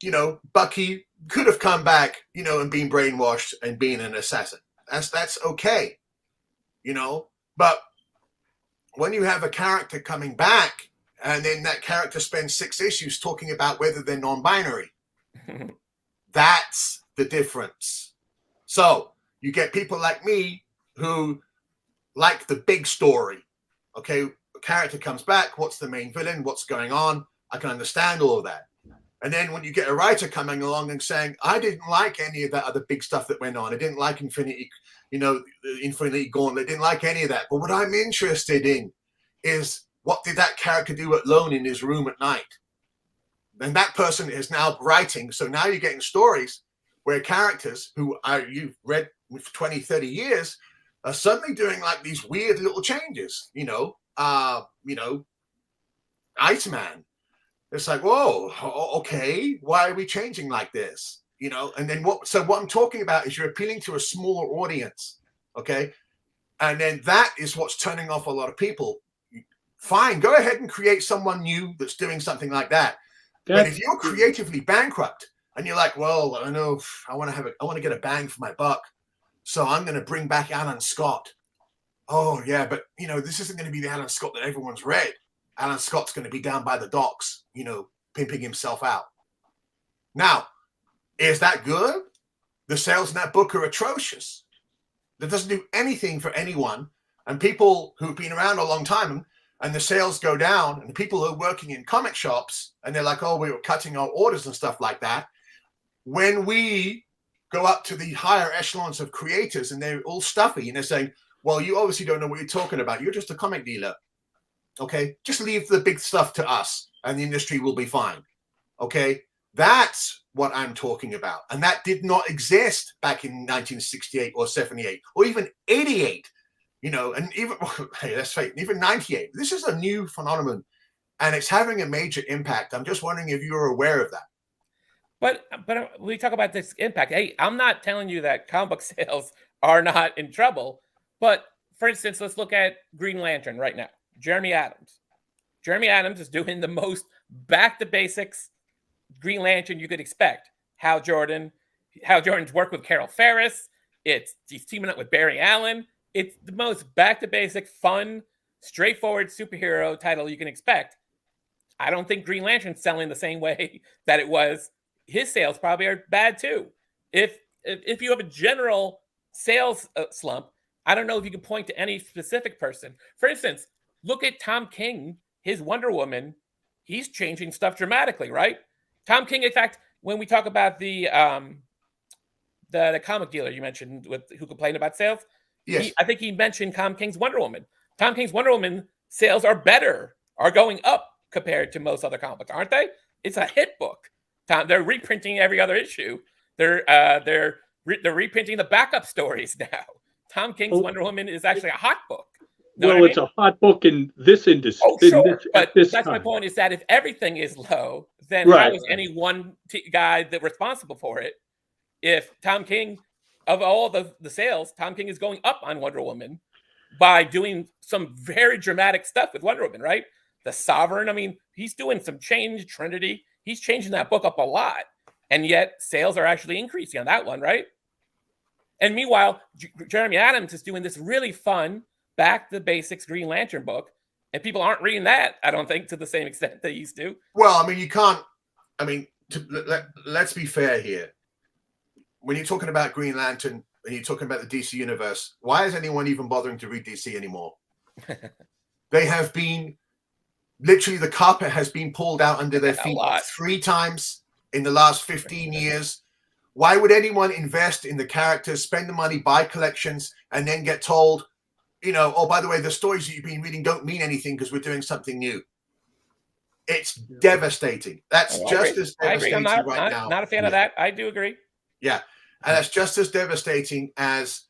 you know, Bucky could have come back, you know, and been brainwashed and being an assassin. That's okay, you know. But when you have a character coming back, and then that character spends 6 issues talking about whether they're non-binary, that's the difference. So you get people like me who like the big story. Okay, a character comes back. What's the main villain? What's going on? I can understand all of that. And then when you get a writer coming along and saying, I didn't like any of that other big stuff that went on. I didn't like Infinity Gauntlet. I didn't like any of that. But what I'm interested in is, what did that character do alone in his room at night? And that person is now writing. So now you're getting stories where characters who you've read for 20, 30 years are suddenly doing like these weird little changes, Iceman. It's like, whoa, okay, why are we changing like this? You know, and then what I'm talking about is you're appealing to a smaller audience, okay? And then that is what's turning off a lot of people. Fine, go ahead and create someone new that's doing something like that. But if you're creatively bankrupt and you're like, well, I know I want to get a bang for my buck, so I'm going to bring back Alan Scott. Oh yeah, but you know, this isn't going to be the Alan Scott that everyone's read. Alan Scott's going to be down by the docks, you know, pimping himself out. Now, is that good? The sales in that book are atrocious. That doesn't do anything for anyone. And people who've been around a long time, and the sales go down, and the people who are working in comic shops, and they're like, oh, we were cutting our orders and stuff like that. When we go up to the higher echelons of creators and they're all stuffy and they're saying, well, you obviously don't know what you're talking about. You're just a comic dealer. Okay, just leave the big stuff to us and the industry will be fine. Okay, that's what I'm talking about. And that did not exist back in 1968 or 78 or even 88, you know, and even, hey, let's face it, even 98. This is a new phenomenon and it's having a major impact. I'm just wondering if you're aware of that. But we talk about this impact. Hey, I'm not telling you that comic book sales are not in trouble. But for instance, let's look at Green Lantern right now. Jeremy Adams. Jeremy Adams is doing the most back to basics Green Lantern you could expect. Hal Jordan's work with Carol Ferris. He's teaming up with Barry Allen. It's the most back to basic, fun, straightforward superhero title you can expect. I don't think Green Lantern's selling the same way that it was. His sales probably are bad too. If you have a general sales slump, I don't know if you can point to any specific person. For instance, look at Tom King, his Wonder Woman. He's changing stuff dramatically, right? Tom King, in fact, when we talk about the comic dealer you mentioned who complained about sales, yes, I think he mentioned Tom King's Wonder Woman. Tom King's Wonder Woman sales are going up compared to most other comic books, aren't they? It's a hit book. They're reprinting every other issue. They're reprinting the backup stories now. Tom King's Wonder Woman is actually a hot book. Well, it's a hot book in this industry. Oh, sure. But that's my point, is that if everything is low, then how is any one guy that responsible for it? If Tom King, of all the sales, Tom King is going up on Wonder Woman by doing some very dramatic stuff with Wonder Woman, right? The Sovereign, I mean, he's doing some change, Trinity. He's changing that book up a lot. And yet sales are actually increasing on that one, right? And meanwhile, Jeremy Adams is doing this really fun, back to the basics Green Lantern book, and people aren't reading that, I don't think, to the same extent they used to. Well, I mean, you can't. I mean, let's be fair here. When you're talking about Green Lantern and you're talking about the DC universe, why is anyone even bothering to read DC anymore? They have been literally, the carpet has been pulled out under their feet 3 times in the last 15 years. Why would anyone invest in the characters, spend the money, buy collections, and then get told, you know, oh, by the way, the stories that you've been reading don't mean anything because we're doing something new? It's devastating. That's just as devastating right now. Not a fan of that. I do agree. Yeah. And that's just as devastating as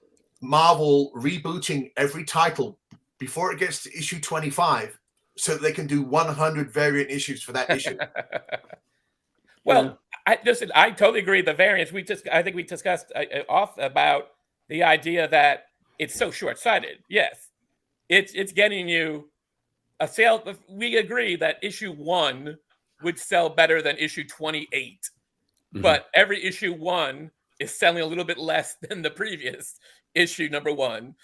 Marvel rebooting every title before it gets to issue 25 so that they can do 100 variant issues for that issue. Well, I totally agree. The variants I think we discussed off about the idea that it's so short-sighted. Yes, it's getting you a sale. We agree that issue 1 would sell better than issue 28, but every issue 1 is selling a little bit less than the previous issue number 1,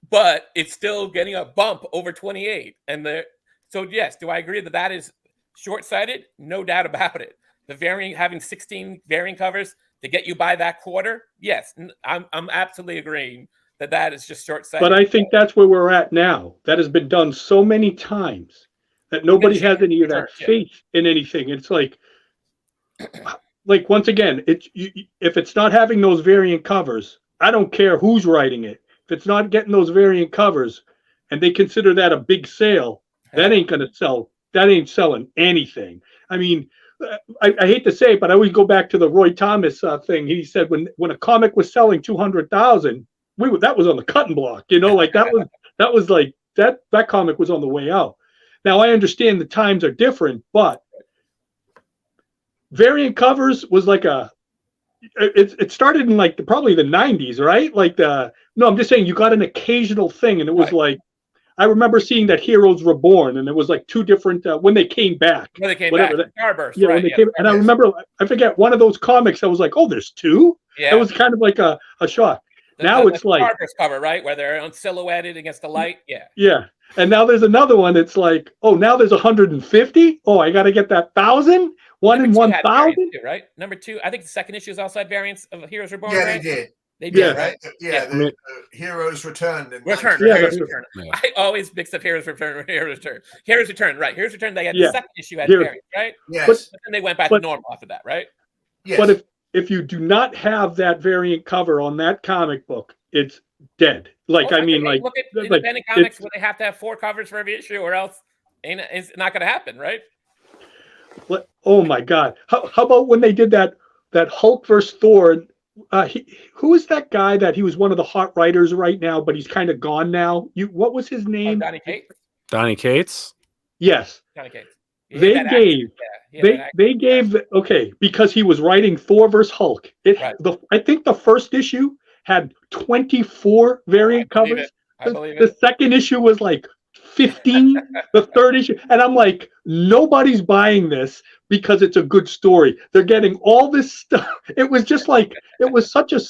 but it's still getting a bump over 28. And so yes, do I agree that is short-sighted? No doubt about it. The having 16 variant covers to get you by that quarter, yes, I'm absolutely agreeing that is just short-sighted. But I think that's where we're at now. That has been done so many times that nobody has any of that faith in anything. It's like once again, if it's not having those variant covers, I don't care who's writing it. If it's not getting those variant covers, and they consider that a big sale, that ain't gonna sell. That ain't selling anything. I mean, I hate to say it, but I always go back to the Roy Thomas thing. He said when a comic was selling 200,000, that was on the cutting block. Like that was like that comic was on the way out. Now I understand the times are different, but variant covers was like it started in like probably the 90s, right? No, I'm just saying you got an occasional thing, and it was like I remember seeing that Heroes Reborn, and it was like 2 different when they came back. When they came back, Starburst. Yeah, when they came, and I remember I forget one of those comics. I was like, oh, there's 2. Yeah, it was kind of like a shock. Now it's like Starburst cover, right, where they're silhouetted against the light. Yeah. Yeah, and now there's another one. It's like, oh, now there's 150. Oh, I got to get that 1,000. 1 in 1,000. Right. Number 2, I think the second issue is also had variants of Heroes Reborn. Yeah, right? they did. They did, right? Yeah, the Heroes Returned. Return. Yeah. I always mix up Heroes Return. Heroes Return. Right. Heroes Return. They had the second issue had variants, right? Yes. But then they went back to normal after that, right? Yes. But if you do not have that variant cover on that comic book, it's dead. Look at independent comics where they have to have 4 covers for every issue, or else it's not going to happen, right? Oh my God! How about when they did that Hulk versus Thor? Who is that guy that he was one of the hot writers right now, but he's kind of gone now? What was his name? Donny Cates. Donny Cates. Yes. Donny Cates. They gave because he was writing Thor versus Hulk. I think the first issue had 24 variant covers. I believe it. The second issue was like 15. The third issue, and I'm like, nobody's buying this because it's a good story. They're getting all this stuff. It was just like it was such and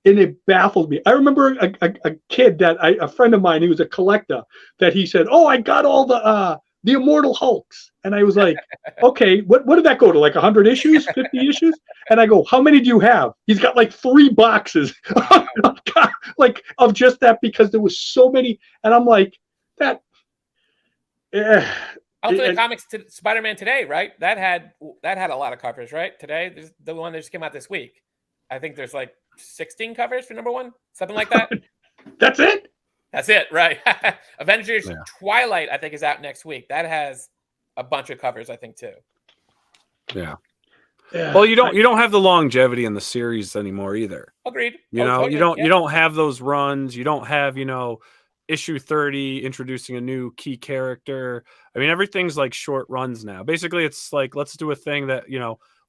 it baffled me. I remember a kid a friend of mine, he was a collector, that he said, "Oh, I got all the Immortal Hulks," and I was like, "Okay, what did that go to? Like 100 issues, 50 issues?" And I go, "How many do you have?" He's got like 3 boxes, like of just that, because there was so many, and I'm like, that. Ultimate Comics Spider-Man Today, right? That had a lot of covers, right? Today, there's the one that just came out this week. I think there's like 16 covers for number 1, something like that. That's it. That's it, right? Avengers Twilight, I think, is out next week. That has a bunch of covers, I think, too. Yeah. Well, you don't have the longevity in the series anymore either. Agreed. You don't have those runs. You don't have issue 30 introducing a new key character. I mean, everything's like short runs now. Basically, it's like, let's do a thing that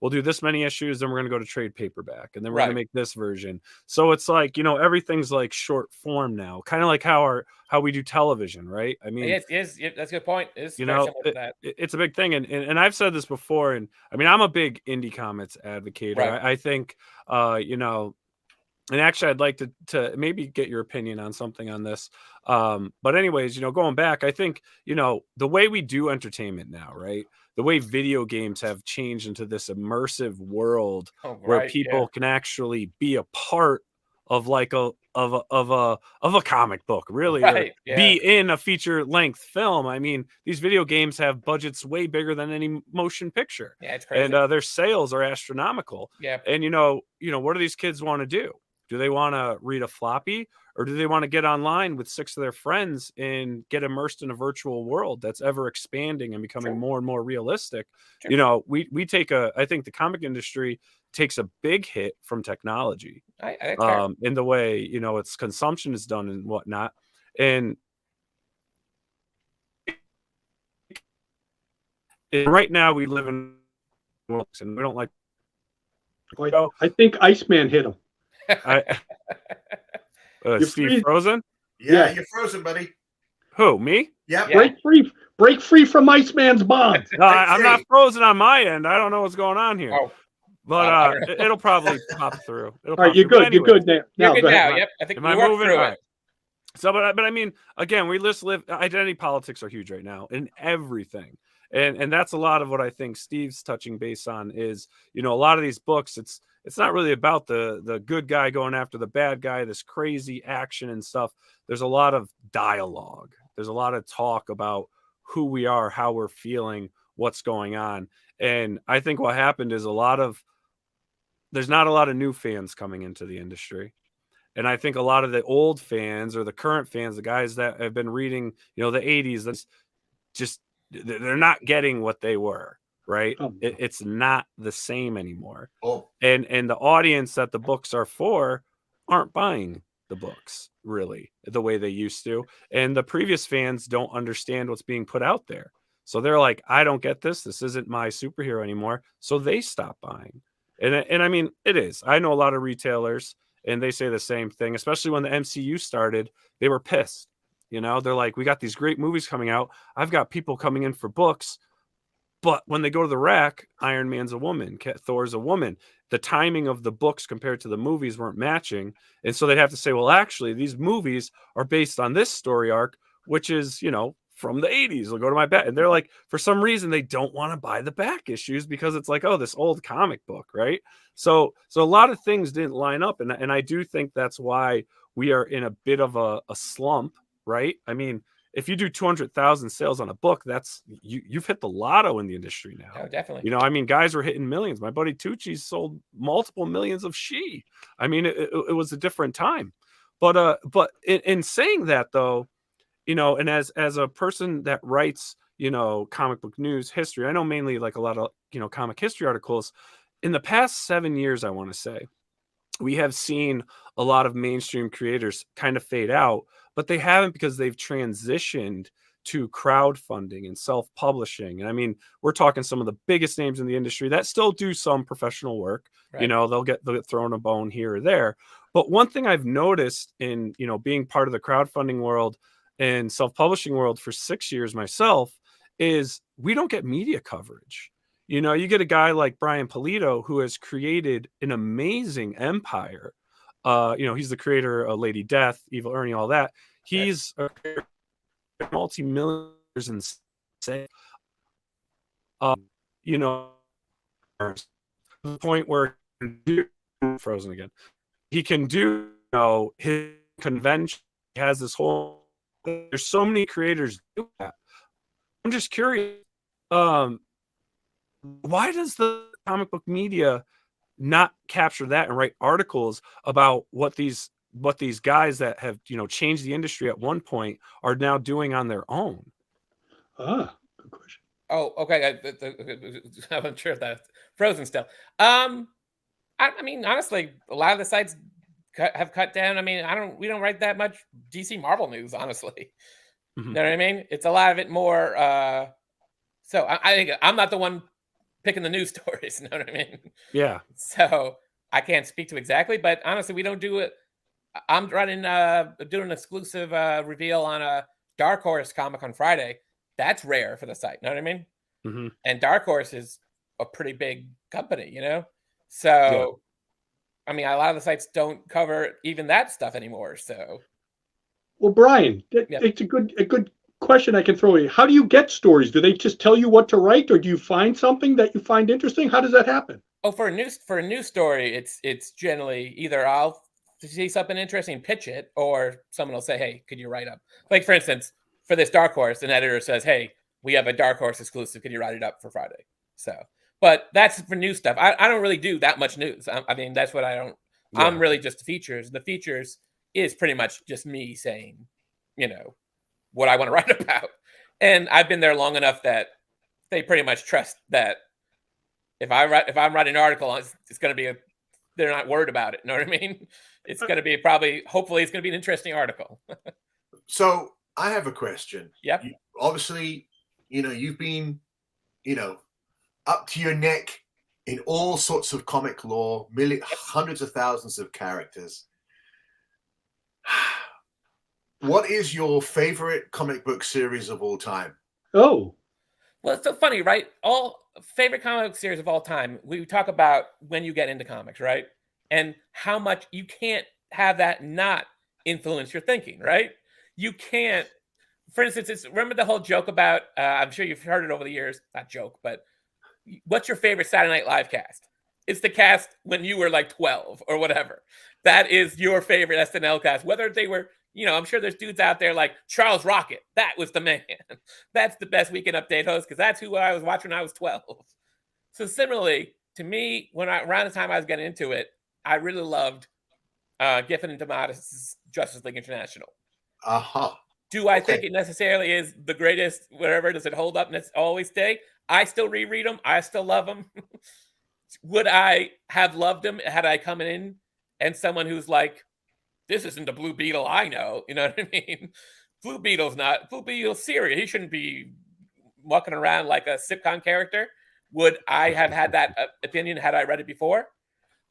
we'll do this many issues, then we're going to go to trade paperback, and then we're going to make this version. So it's like, everything's like short form now, kind of like how we do television, right? I mean, that's a good point. It's a big thing. And I've said this before, and I mean, I'm a big indie comics advocate. Right. I think, and actually, I'd like to maybe get your opinion on something on this. But anyways, going back, I think, the way we do entertainment now, right? The way video games have changed into this immersive world where people can actually be a part of like a comic book, really, or be in a feature length film. I mean, these video games have budgets way bigger than any motion picture. Yeah, it's crazy. And their sales are astronomical. Yeah. And what do these kids want to do? Do they want to read a floppy, or do they want to get online with 6 of their friends and get immersed in a virtual world that's ever expanding and becoming more and more realistic? We take I think the comic industry takes a big hit from technology in the way, its consumption is done and whatnot. And right now we live in worlds, and we don't like. Go. I think Iceman hit him. You're Steve Frozen? Yeah, you're frozen, buddy. Who, me? Yeah. Break free from Iceman's bond. I'm not frozen on my end. I don't know what's going on here. Oh, But it'll probably pop through. All right, you're good. You're good now. you're good Go now. ahead. Yep, I think Am we I worked moving? through All it. right. So, but I mean, again, we just live. Identity politics are huge right now in everything, and that's a lot of what I think Steve's touching base on is, a lot of these books. It's not really about the good guy going after the bad guy, this crazy action and stuff. There's a lot of dialogue. There's a lot of talk about who we are, how we're feeling, what's going on. And I think what happened is there's not a lot of new fans coming into the industry. And I think a lot of the old fans or the current fans, the guys that have been reading, the 80s, that's just, they're not getting what they were, right? Oh. It's not the same anymore. Oh. And the audience that the books are for aren't buying the books really the way they used to. And the previous fans don't understand what's being put out there. So they're like, I don't get this. This isn't my superhero anymore. So they stop buying. And I mean, it is. I know a lot of retailers and they say the same thing, especially when the MCU started, they were pissed. They're like, we got these great movies coming out. I've got people coming in for books. But when they go to the rack, Iron Man's a woman, Thor's a woman. The timing of the books compared to the movies weren't matching. And so they'd have to say, well, actually, these movies are based on this story arc, which is, from the 80s. They'll go to my back. And they're like, for some reason, they don't want to buy the back issues because it's like, oh, this old comic book, right? So a lot of things didn't line up. And I do think that's why we are in a bit of a slump, right? I mean, if you do 200,000 sales on a book, that's you've hit the lotto in the industry now. Oh, definitely. I mean, guys were hitting millions. My buddy TUCCI'S sold multiple millions of She. I mean, it was a different time. But in saying that though, and as a person that writes, comic book news history, I know mainly like a lot of, comic history articles. In the past 7 years, I want to say, we have seen a lot of mainstream creators kind of fade out, but they haven't because they've transitioned to crowdfunding and self-publishing. And I mean, we're talking some of the biggest names in the industry that still do some professional work. Right. They'll get thrown a bone here or there. But one thing I've noticed in, being part of the crowdfunding world and self-publishing world for 6 years myself is we don't get media coverage. You get a guy like Brian Pulido who has created an amazing empire. He's the creator of Lady Death, Evil Ernie, all that. He's a multi-millionaires in sales. To the point where Frozen again. He can do, his convention. He has this whole. There's so many creators do that. I'm just curious. Why does the comic book media not capture that and write articles about what these guys that have changed the industry at one point are now doing on their own? Good question. Oh, okay. I'm sure that's Frozen still. I mean, honestly, a lot of the sites have cut down. I mean, we don't write that much DC Marvel news, honestly. Mm-hmm. You know what I mean? It's a lot of it more. So I think I'm not the one picking the news stories. You know what I mean? Yeah. So I can't speak to exactly, but honestly, we don't do it. I'm doing an exclusive reveal on a Dark Horse comic on Friday. That's rare for the site. You know what I mean? Mm-hmm. And Dark Horse is a pretty big company, So, yeah. I mean, a lot of the sites don't cover even that stuff anymore. So, well, Brian, it's a good question I can throw at you. How do you get stories? Do they just tell you what to write, or do you find something that you find interesting? How does that happen? Oh, for a new story, it's generally either I'll see something interesting, pitch it, or someone will say, "Hey, could you write up?" Like for instance, for this Dark Horse, an editor says, "Hey, we have a Dark Horse exclusive. Could you write it up for Friday?" So, but that's for new stuff. I don't really do that much news. I mean, that's what I don't. Yeah. I'm really just the features. The features is pretty much just me saying, what I want to write about. And I've been there long enough that they pretty much trust that if I'm writing an article, it's going to be they're not worried about it. You know what I mean? It's going to be hopefully it's going to be an interesting article. So I have a question. Yep. Obviously, you've been, up to your neck in all sorts of comic lore, hundreds of thousands of characters. What is your favorite comic book series of all time? Oh, well, it's so funny, right? All favorite comic book series of all time. We talk about when you get into comics, right? And how much you can't have that not influence your thinking, right? You can't. For instance, remember the whole joke about, I'm sure you've heard it over the years, not joke, but what's your favorite Saturday Night Live cast? It's the cast when you were like 12 or whatever. That is your favorite SNL cast. Whether they were, I'm sure there's dudes out there like Charles Rocket. That was the man. That's the best Weekend Update host because that's who I was watching when I was 12. So similarly, to me, around the time I was getting into it, I really loved Giffen and DeMatteis's Justice League International. Uh-huh. Do I think it necessarily is the greatest, whatever? Does it hold up and it's always stay? I still reread them. I still love them. Would I have loved them had I come in and someone who's like, this isn't the Blue Beetle I know. You know what I mean? Blue Beetle's serious. He shouldn't be walking around like a sitcom character. Would I have had that opinion had I read it before?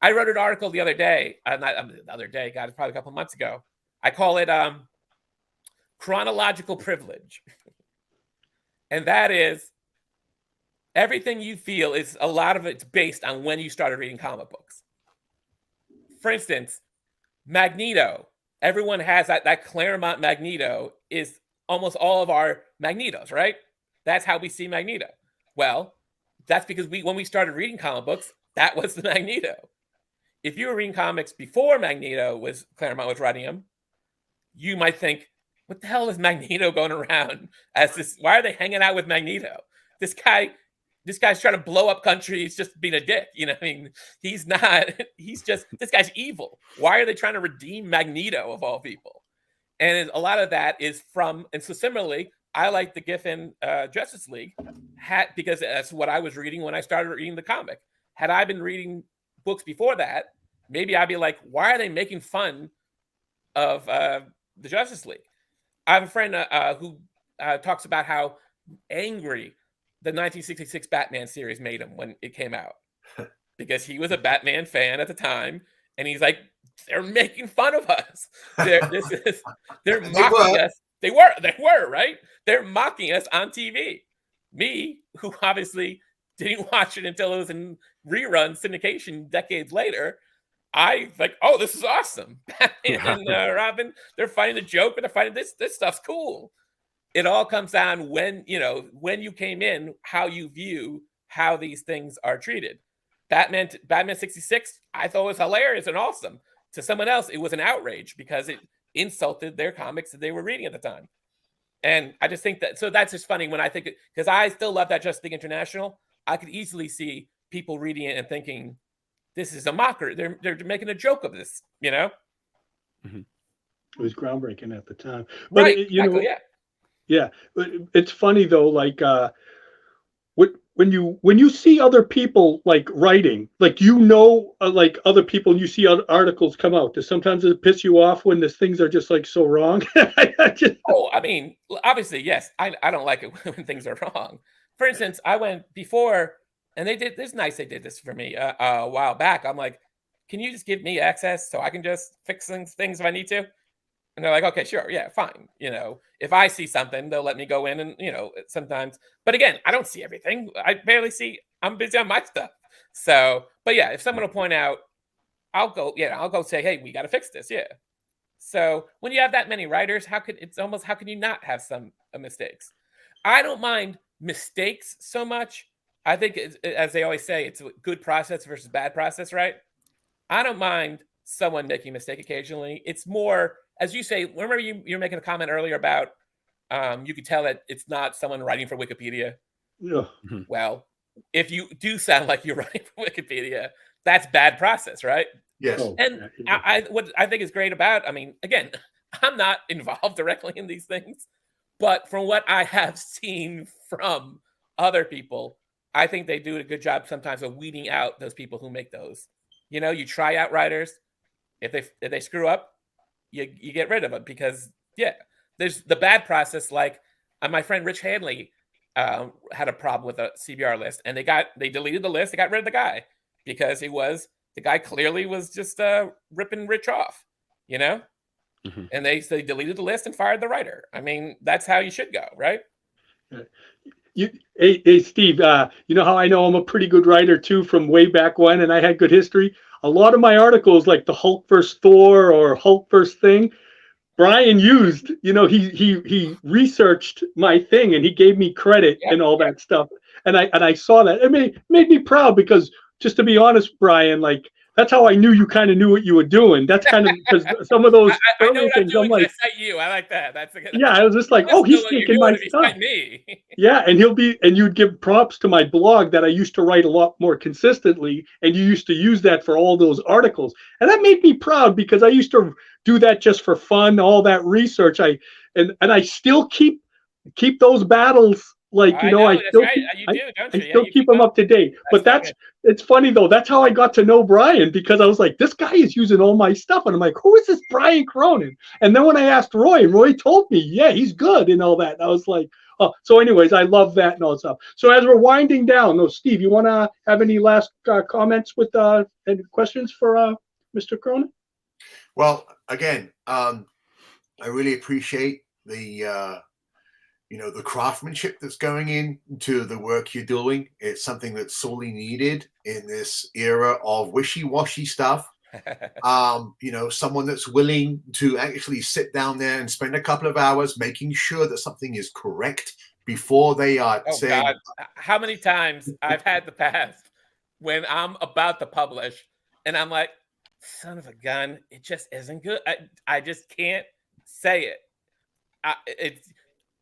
I wrote an article the other day. God, it's probably a couple months ago. I call it chronological privilege. And that is everything you feel is a lot of it's based on when you started reading comic books. For instance, Magneto. Everyone has that Claremont Magneto is almost all of our Magnetos, right? That's how we see Magneto. Well, that's because when we started reading comic books, that was the Magneto. If you were reading comics before Claremont was writing them, you might think, what the hell is Magneto going around as this? Why are they hanging out with Magneto? This guy's trying to blow up country. He's just being a dick. He's not, this guy's evil. Why are they trying to redeem Magneto of all people? And a lot of that is and so similarly, I like the Giffen Justice League because that's what I was reading when I started reading the comic. Had I been reading books before that, maybe I'd be like, why are they making fun of the Justice League? I have a friend who talks about how angry the 1966 Batman series made him when it came out because he was a Batman fan at the time. And he's like, they're making fun of us. They're mocking us. They were, right? They're mocking us on TV. Me, who obviously didn't watch it until it was in rerun syndication decades later, I like, oh, this is awesome. Batman and Robin, they're fighting the Joker. They're fighting this stuff's cool. It all comes down when you came in, how you view how these things are treated. Batman 66, I thought was hilarious and awesome. To someone else, it was an outrage because it insulted their comics that they were reading at the time. And I just think that, so that's just funny when I think, because I still love that Justice League International. I could easily see people reading it and thinking, this is a mockery. They're making a joke of this, Mm-hmm. It was groundbreaking at the time. But right, exactly, yeah. It's funny though, like when you see other people like writing, like like other people, and you see other articles come out. Does sometimes it piss you off when these things are just like so wrong? I mean, obviously, yes. I don't like it when things are wrong. For instance, I went before, and they did this for me a while back. I'm like, can you just give me access so I can just fix things if I need to? And they're like, okay, sure. Yeah, fine. If I see something, they'll let me go in and, sometimes. But again, I don't see everything. I barely see. I'm busy on my stuff. So, but yeah, if someone will point out, I'll go say, hey, we got to fix this. Yeah. So when you have that many writers, how can you not have some mistakes? I don't mind mistakes so much. I think, as they always say, it's a good process versus bad process, right? I don't mind someone making a mistake occasionally. It's more, as you say, remember you're making a comment earlier about you could tell that it's not someone writing for Wikipedia. Yeah. Well, if you do sound like you're writing for Wikipedia, that's bad process, right? Yes. And what I think is great about, I mean, again, I'm not involved directly in these things, but from what I have seen from other people, I think they do a good job sometimes of weeding out those people who make those. You try out writers. If they screw up, you get rid of them because, there's the bad process. Like my friend Rich Hanley, had a problem with a CBR list, and they deleted the list. They got rid of the guy because the guy clearly was just ripping Rich off, you know. Mm-hmm. And they deleted the list and fired the writer. I mean, that's how you should go, right? Hey, Steve, you know how I know I'm a pretty good writer too from way back when, and I had good history? A lot of my articles, like the Hulk vs. Thor or Hulk vs. Thing, Brian used, you know, he researched my thing and he gave me credit and all that stuff. And I saw that. It made me proud because, just to be honest, Brian, like, that's how I knew you kind of knew what you were doing. That's kind of because some of those I know what things, I'm doing. like, I cite you. I like that. That's a good. Yeah, I was just like, oh, he's taking my stuff. Me. Yeah, and you'd give props to my blog that I used to write a lot more consistently, and you used to use that for all those articles, and that made me proud because I used to do that just for fun, all that research. I still keep those battles. Like, I still keep them up to date. But it's funny though. That's how I got to know Brian, because I was like, this guy is using all my stuff, and I'm like, who is this Brian Cronin? And then when I asked Roy, and Roy told me, yeah, he's good and all that. And I was like, oh. So anyways, I love that and all that stuff. So as we're winding down, Steve, you want to have any last comments with any questions for Mr. Cronin? Well, again, I really appreciate the the craftsmanship that's going into the work you're doing. It's something that's sorely needed in this era of wishy-washy stuff. Someone that's willing to actually sit down there and spend a couple of hours making sure that something is correct before they are saying. God. How many times I've had the past when I'm about to publish and I'm like, son of a gun, it just isn't good. I just can't say it.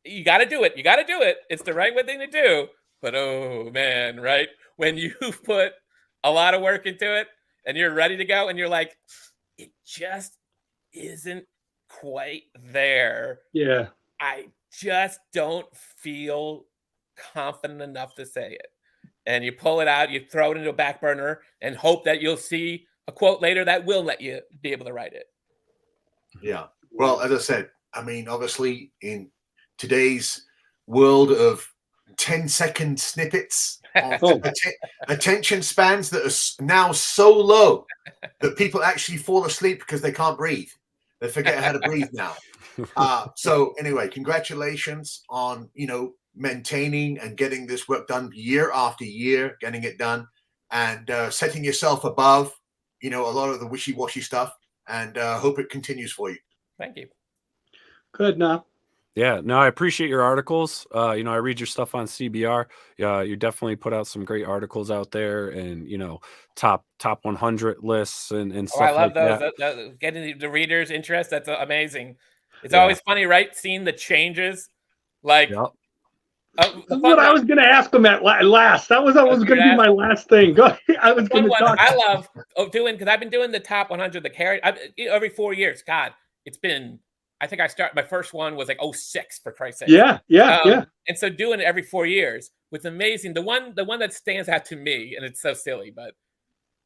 You got to do it. You got to do it. It's the right thing to do. But, oh, man, right? When you've put a lot of work into it and you're ready to go and you're like, it just isn't quite there. Yeah. I just don't feel confident enough to say it. And you pull it out, you throw it into a back burner and hope that you'll see a quote later that will let you be able to write it. Yeah. Well, as I said, I mean, obviously in today's world of 10-second snippets of attention spans that are now so low that people actually fall asleep because they can't breathe. They forget how to breathe now. So anyway, congratulations on, maintaining and getting this work done year after year, getting it done and setting yourself above, a lot of the wishy-washy stuff, and hope it continues for you. Thank you. Good. Now. Yeah, no, I appreciate your articles. I read your stuff on CBR. You definitely put out some great articles out there, and top 100 lists and stuff. I love like those. Getting the readers' interest. That's amazing. It's always funny, right? Seeing the changes. Like, that's what I was going to ask him at last. That was going to be my last thing. I was going to talk. I love doing, because I've been doing the top 100, the carry every 4 years. God, it's been. I think my first one was like 06, for Christ's sake. Yeah. And so doing it every 4 years was amazing. The one that stands out to me, and it's so silly, but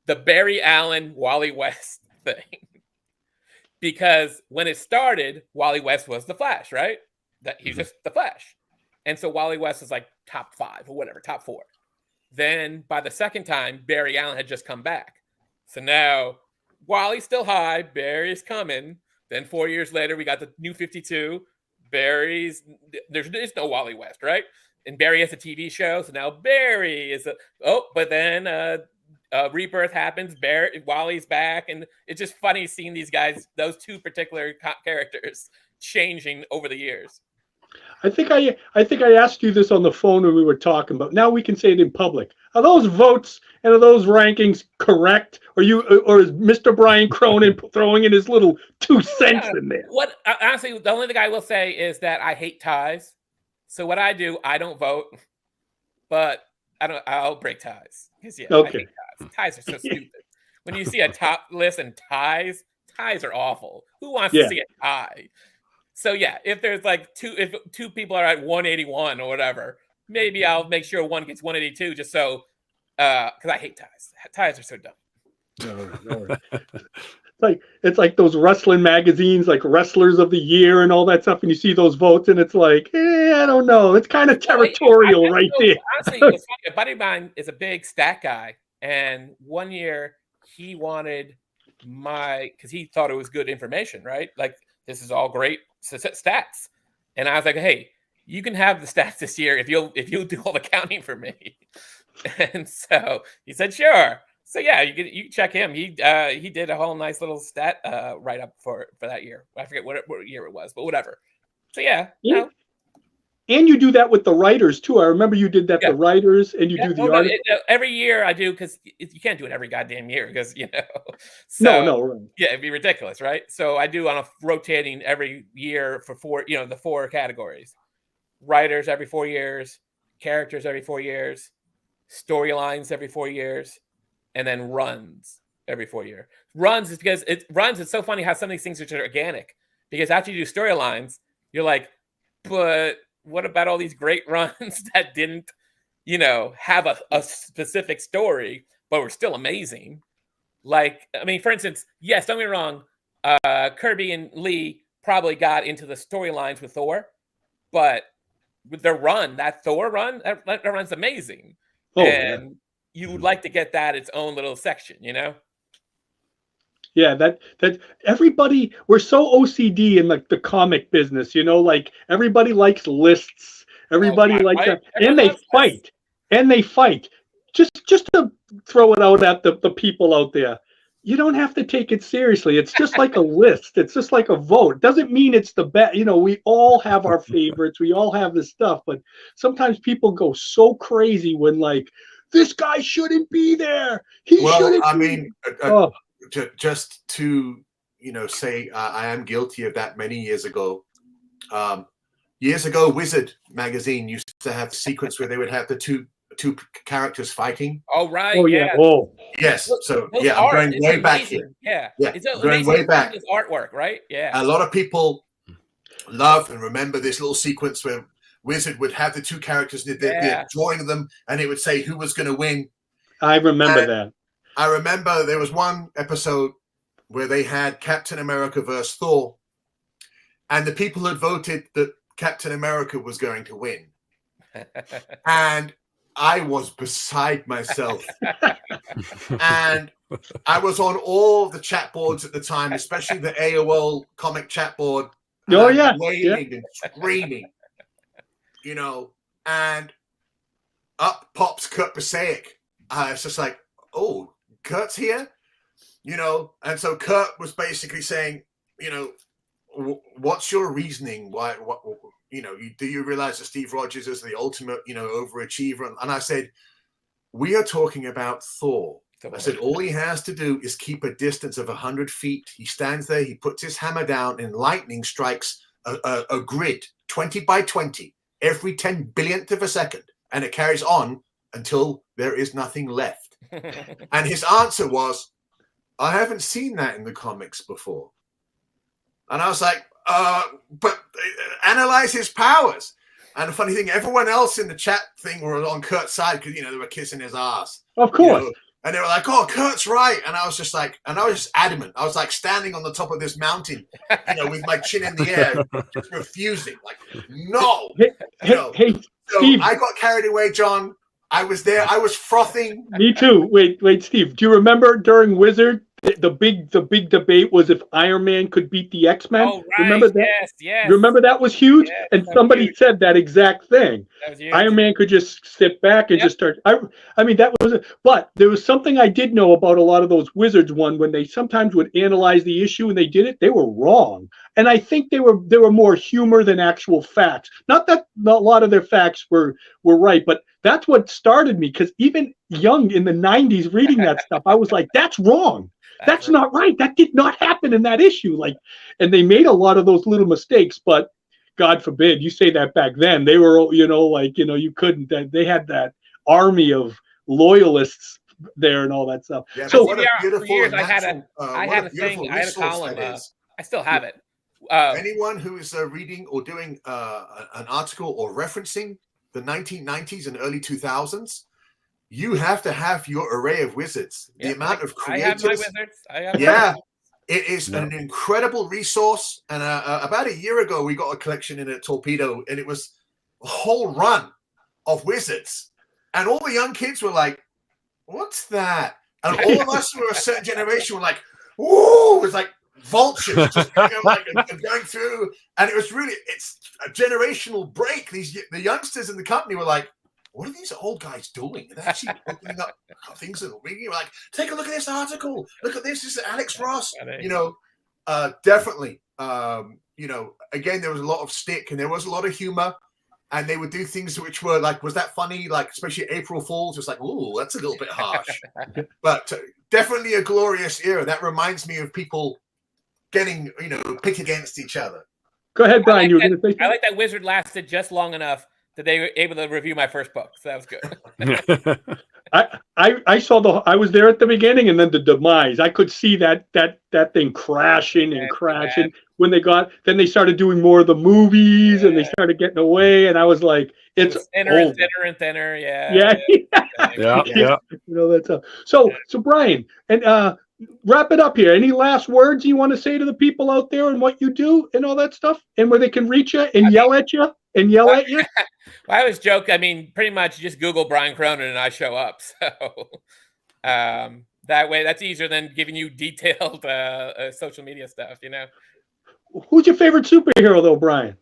the Barry Allen, Wally West thing. Because when it started, Wally West was the Flash, right? He's just the Flash. And so Wally West is like top 5 or whatever, top 4. Then by the second time, Barry Allen had just come back. So now Wally's still high, Barry's coming. Then 4 years later, we got the new 52. There's no Wally West, right? And Barry has a TV show, so now Barry is but then Rebirth happens. Wally's back, and it's just funny seeing these guys, those two particular characters, changing over the years. I think I asked you this on the phone when we were talking, but now we can say it in public. Are those votes and are those rankings correct? Or is Mr. Brian Cronin throwing in his little 2 cents in there? Honestly, the only thing I will say is that I hate ties. So what I do, I don't vote, but I'll break ties. Okay. I hate ties. Ties are so stupid. When you see a top list and ties are awful. Who wants to see a tie? So yeah, if there's like if two people are at 181 or whatever, maybe I'll make sure one gets 182 just so, because I hate ties. Ties are so dumb. It's like those wrestling magazines, like Wrestlers of the Year and all that stuff, and you see those votes, and it's like, I don't know. It's kind of territorial right there. Honestly, it's funny. A buddy of mine is a big stat guy, and one year he wanted because he thought it was good information, right? Like, this is all great stats, and I was like, hey, you can have the stats this year if you'll do all the counting for me. And so he said, sure. So yeah, you can check him. He did a whole nice little stat write up for that year. I forget what year it was, but whatever. So yeah. And you do that with the writers too. I remember you did that, the writers, and you do the article. Every year I do, because you can't do it every goddamn year, because So, no. Yeah, it'd be ridiculous, right? So I do on a rotating every year for the 4 categories: writers every 4 years, characters every 4 years, storylines every 4 years, and then runs every 4 years. Runs is because it's so funny how some of these things are organic, because after you do storylines, you're like, but what about all these great runs that didn't, have a specific story, but were still amazing? Like, I mean, for instance, yes, don't get me wrong, Kirby and Lee probably got into the storylines with Thor, but with their run, that Thor run, that run's amazing. And you would like to get that its own little section, Yeah, that everybody, we're so OCD in like the comic business, like everybody likes lists, everybody likes that, and they fight. Just to throw it out at the people out there, you don't have to take it seriously. It's just like a list. It's just like a vote. It doesn't mean it's the best. We all have our favorites. We all have this stuff, but sometimes people go so crazy when like, this guy shouldn't be there. Just to say I am guilty of that many years ago. Years ago, Wizard magazine used to have a sequence where they would have the two characters fighting. Oh right, oh yeah. Oh yes. So yeah, I'm going way back here. Yeah, it's going way back. This artwork, right? Yeah. A lot of people love and remember this little sequence where Wizard would have the two characters, they're drawing them, and it would say who was going to win. I remember that. I remember there was one episode where they had Captain America versus Thor, and the people had voted that Captain America was going to win. And I was beside myself. And I was on all the chat boards at the time, especially the AOL comic chat board. Wailing and screaming, and up pops Kurt Busiek. It's just like, oh, Kurt's here, and so Kurt was basically saying, what's your reasoning? Why, do you realize that Steve Rogers is the ultimate, overachiever? And I said, we are talking about Thor. I said, all he has to do is keep a distance of 100 feet. He stands there, he puts his hammer down, and lightning strikes a grid 20 by 20 every 10 billionth of a second. And it carries on until there is nothing left. And his answer was, I haven't seen that in the comics before. And I was like, but analyze his powers. And the funny thing, everyone else in the chat thing were on Kurt's side because, they were kissing his ass. Of course. And they were like, oh, Kurt's right. And I was just like, adamant. I was like standing on the top of this mountain, with my chin in the air, just refusing. Like, no. Hey, so Steve. I got carried away, John. I was there. I was frothing. Me too. Wait, Steve. Do you remember during Wizard, the big debate was if Iron Man could beat the X-Men? Oh, right. Remember that? Yes. Remember that was huge? Yes, and somebody said that exact thing. That was huge. Iron Man could just sit back and just start. I mean, that was. But there was something I did know about a lot of those Wizards when they sometimes would analyze the issue and they did it. They were wrong, and I think they were more humor than actual facts. Not that a lot of their facts were right, but that's what started me, because even young in the 90s reading that stuff, I was like, that's wrong. That's not right. That did not happen in that issue. And they made a lot of those little mistakes, but God forbid, you say that back then, they were, you couldn't, they had that army of loyalists there and all that stuff. Yeah, so what a beautiful, for years, I had a thing, I had a column. I still have it. Anyone who is reading or doing an article or referencing the 1990s and early 2000s, you have to have your array of wizards. The amount of creators. I have my wizards. It is an incredible resource. And about a year ago, we got a collection in a Torpedo, and it was whole run of Wizards, and all the young kids were like, "What's that?" And all of us who were a certain generation were like, "Ooh!" It was like vultures just going through, and it's a generational break. The youngsters in the company were like, "What are these old guys doing? They're actually opening up things that are reading." Like, take a look at this article. Look at this. This is Alex Ross. Definitely. Again, there was a lot of stick and there was a lot of humor, and they would do things which were like, was that funny? Like, especially April Fools, it's like, ooh, that's a little bit harsh. But definitely a glorious era. That reminds me of people getting, pit against each other. Go ahead, Brian. You were going to say something? I like that Wizard lasted just long enough that they were able to review my first book. So that was good. I was there at the beginning and then the demise. I could see that thing crashing and crashing. Bad. When then they started doing more of the movies and they started getting away, and I was like, it's thinner over. and thinner and thinner. Yeah. That's so Brian, and wrap it up here. Any last words you want to say to the people out there and what you do and all that stuff, and where they can reach you and yell at you? Well, I always joke. I mean, pretty much just Google Brian Cronin and I show up. So that way, that's easier than giving you detailed social media stuff. Who's your favorite superhero, though, Brian?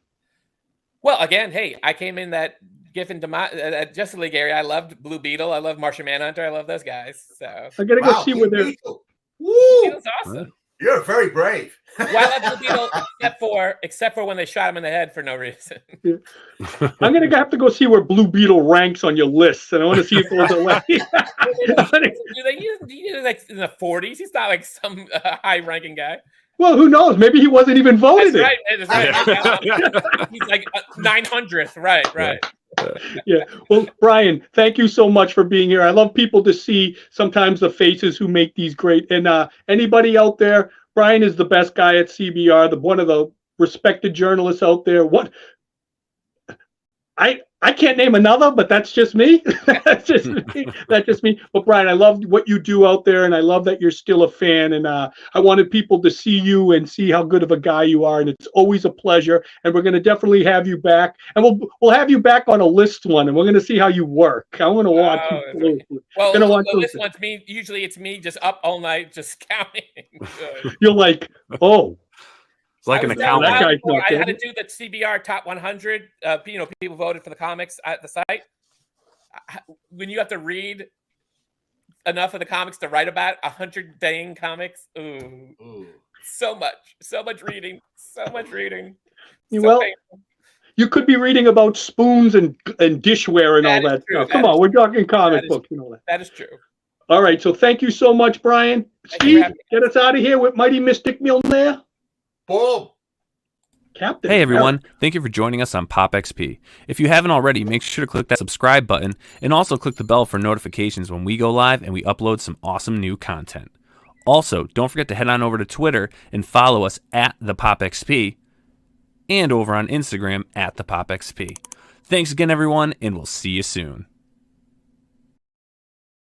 Well, again, hey, I came in that Giffen Justice League area. I loved Blue Beetle. I love Martian Manhunter. I love those guys. So I gotta go see where they're. Woo! Beetle's awesome. You're very brave. Well, I love Blue Beetle, except for when they shot him in the head for no reason. I'm gonna have to go see where Blue Beetle ranks on your list, and I want to see if there's a way. He's like in the 40s. He's not like some high-ranking guy. Well, who knows? Maybe he wasn't even voted. That's right. He's like 900th. Right. Yeah. Well, Brian, thank you so much for being here. I love people to see sometimes the faces who make these great. And anybody out there, Brian is the best guy at CBR, one of the respected journalists out there. I can't name another, but that's just me. That's just me. But Brian, I love what you do out there, and I love that you're still a fan. And I wanted people to see you and see how good of a guy you are. And it's always a pleasure. And we're going to definitely have you back. And we'll have you back on a list one, and we're going to see how you work. I want to watch you. Well, this one's me. Usually, it's me just up all night, just counting. You're like, oh. Like an accountant. I had to do the CBR top 100. People voted for the comics at the site. When you have to read enough of the comics to write about 100 dang comics, so much reading, painful. You could be reading about spoons and dishware and all that stuff. Come on, we're talking comic books and all that. That is true. All right, so thank you so much, Brian. Steve, get us out of here with Mighty Mystic Milner. Boom. Captain. Hey everyone, thank you for joining us on Pop XP. If you haven't already, make sure to click that subscribe button and also click the bell for notifications when we go live and we upload some awesome new content. Also, don't forget to head on over to Twitter and follow us at the Pop XP and over on Instagram at the Pop XP. Thanks again everyone, and we'll see you soon.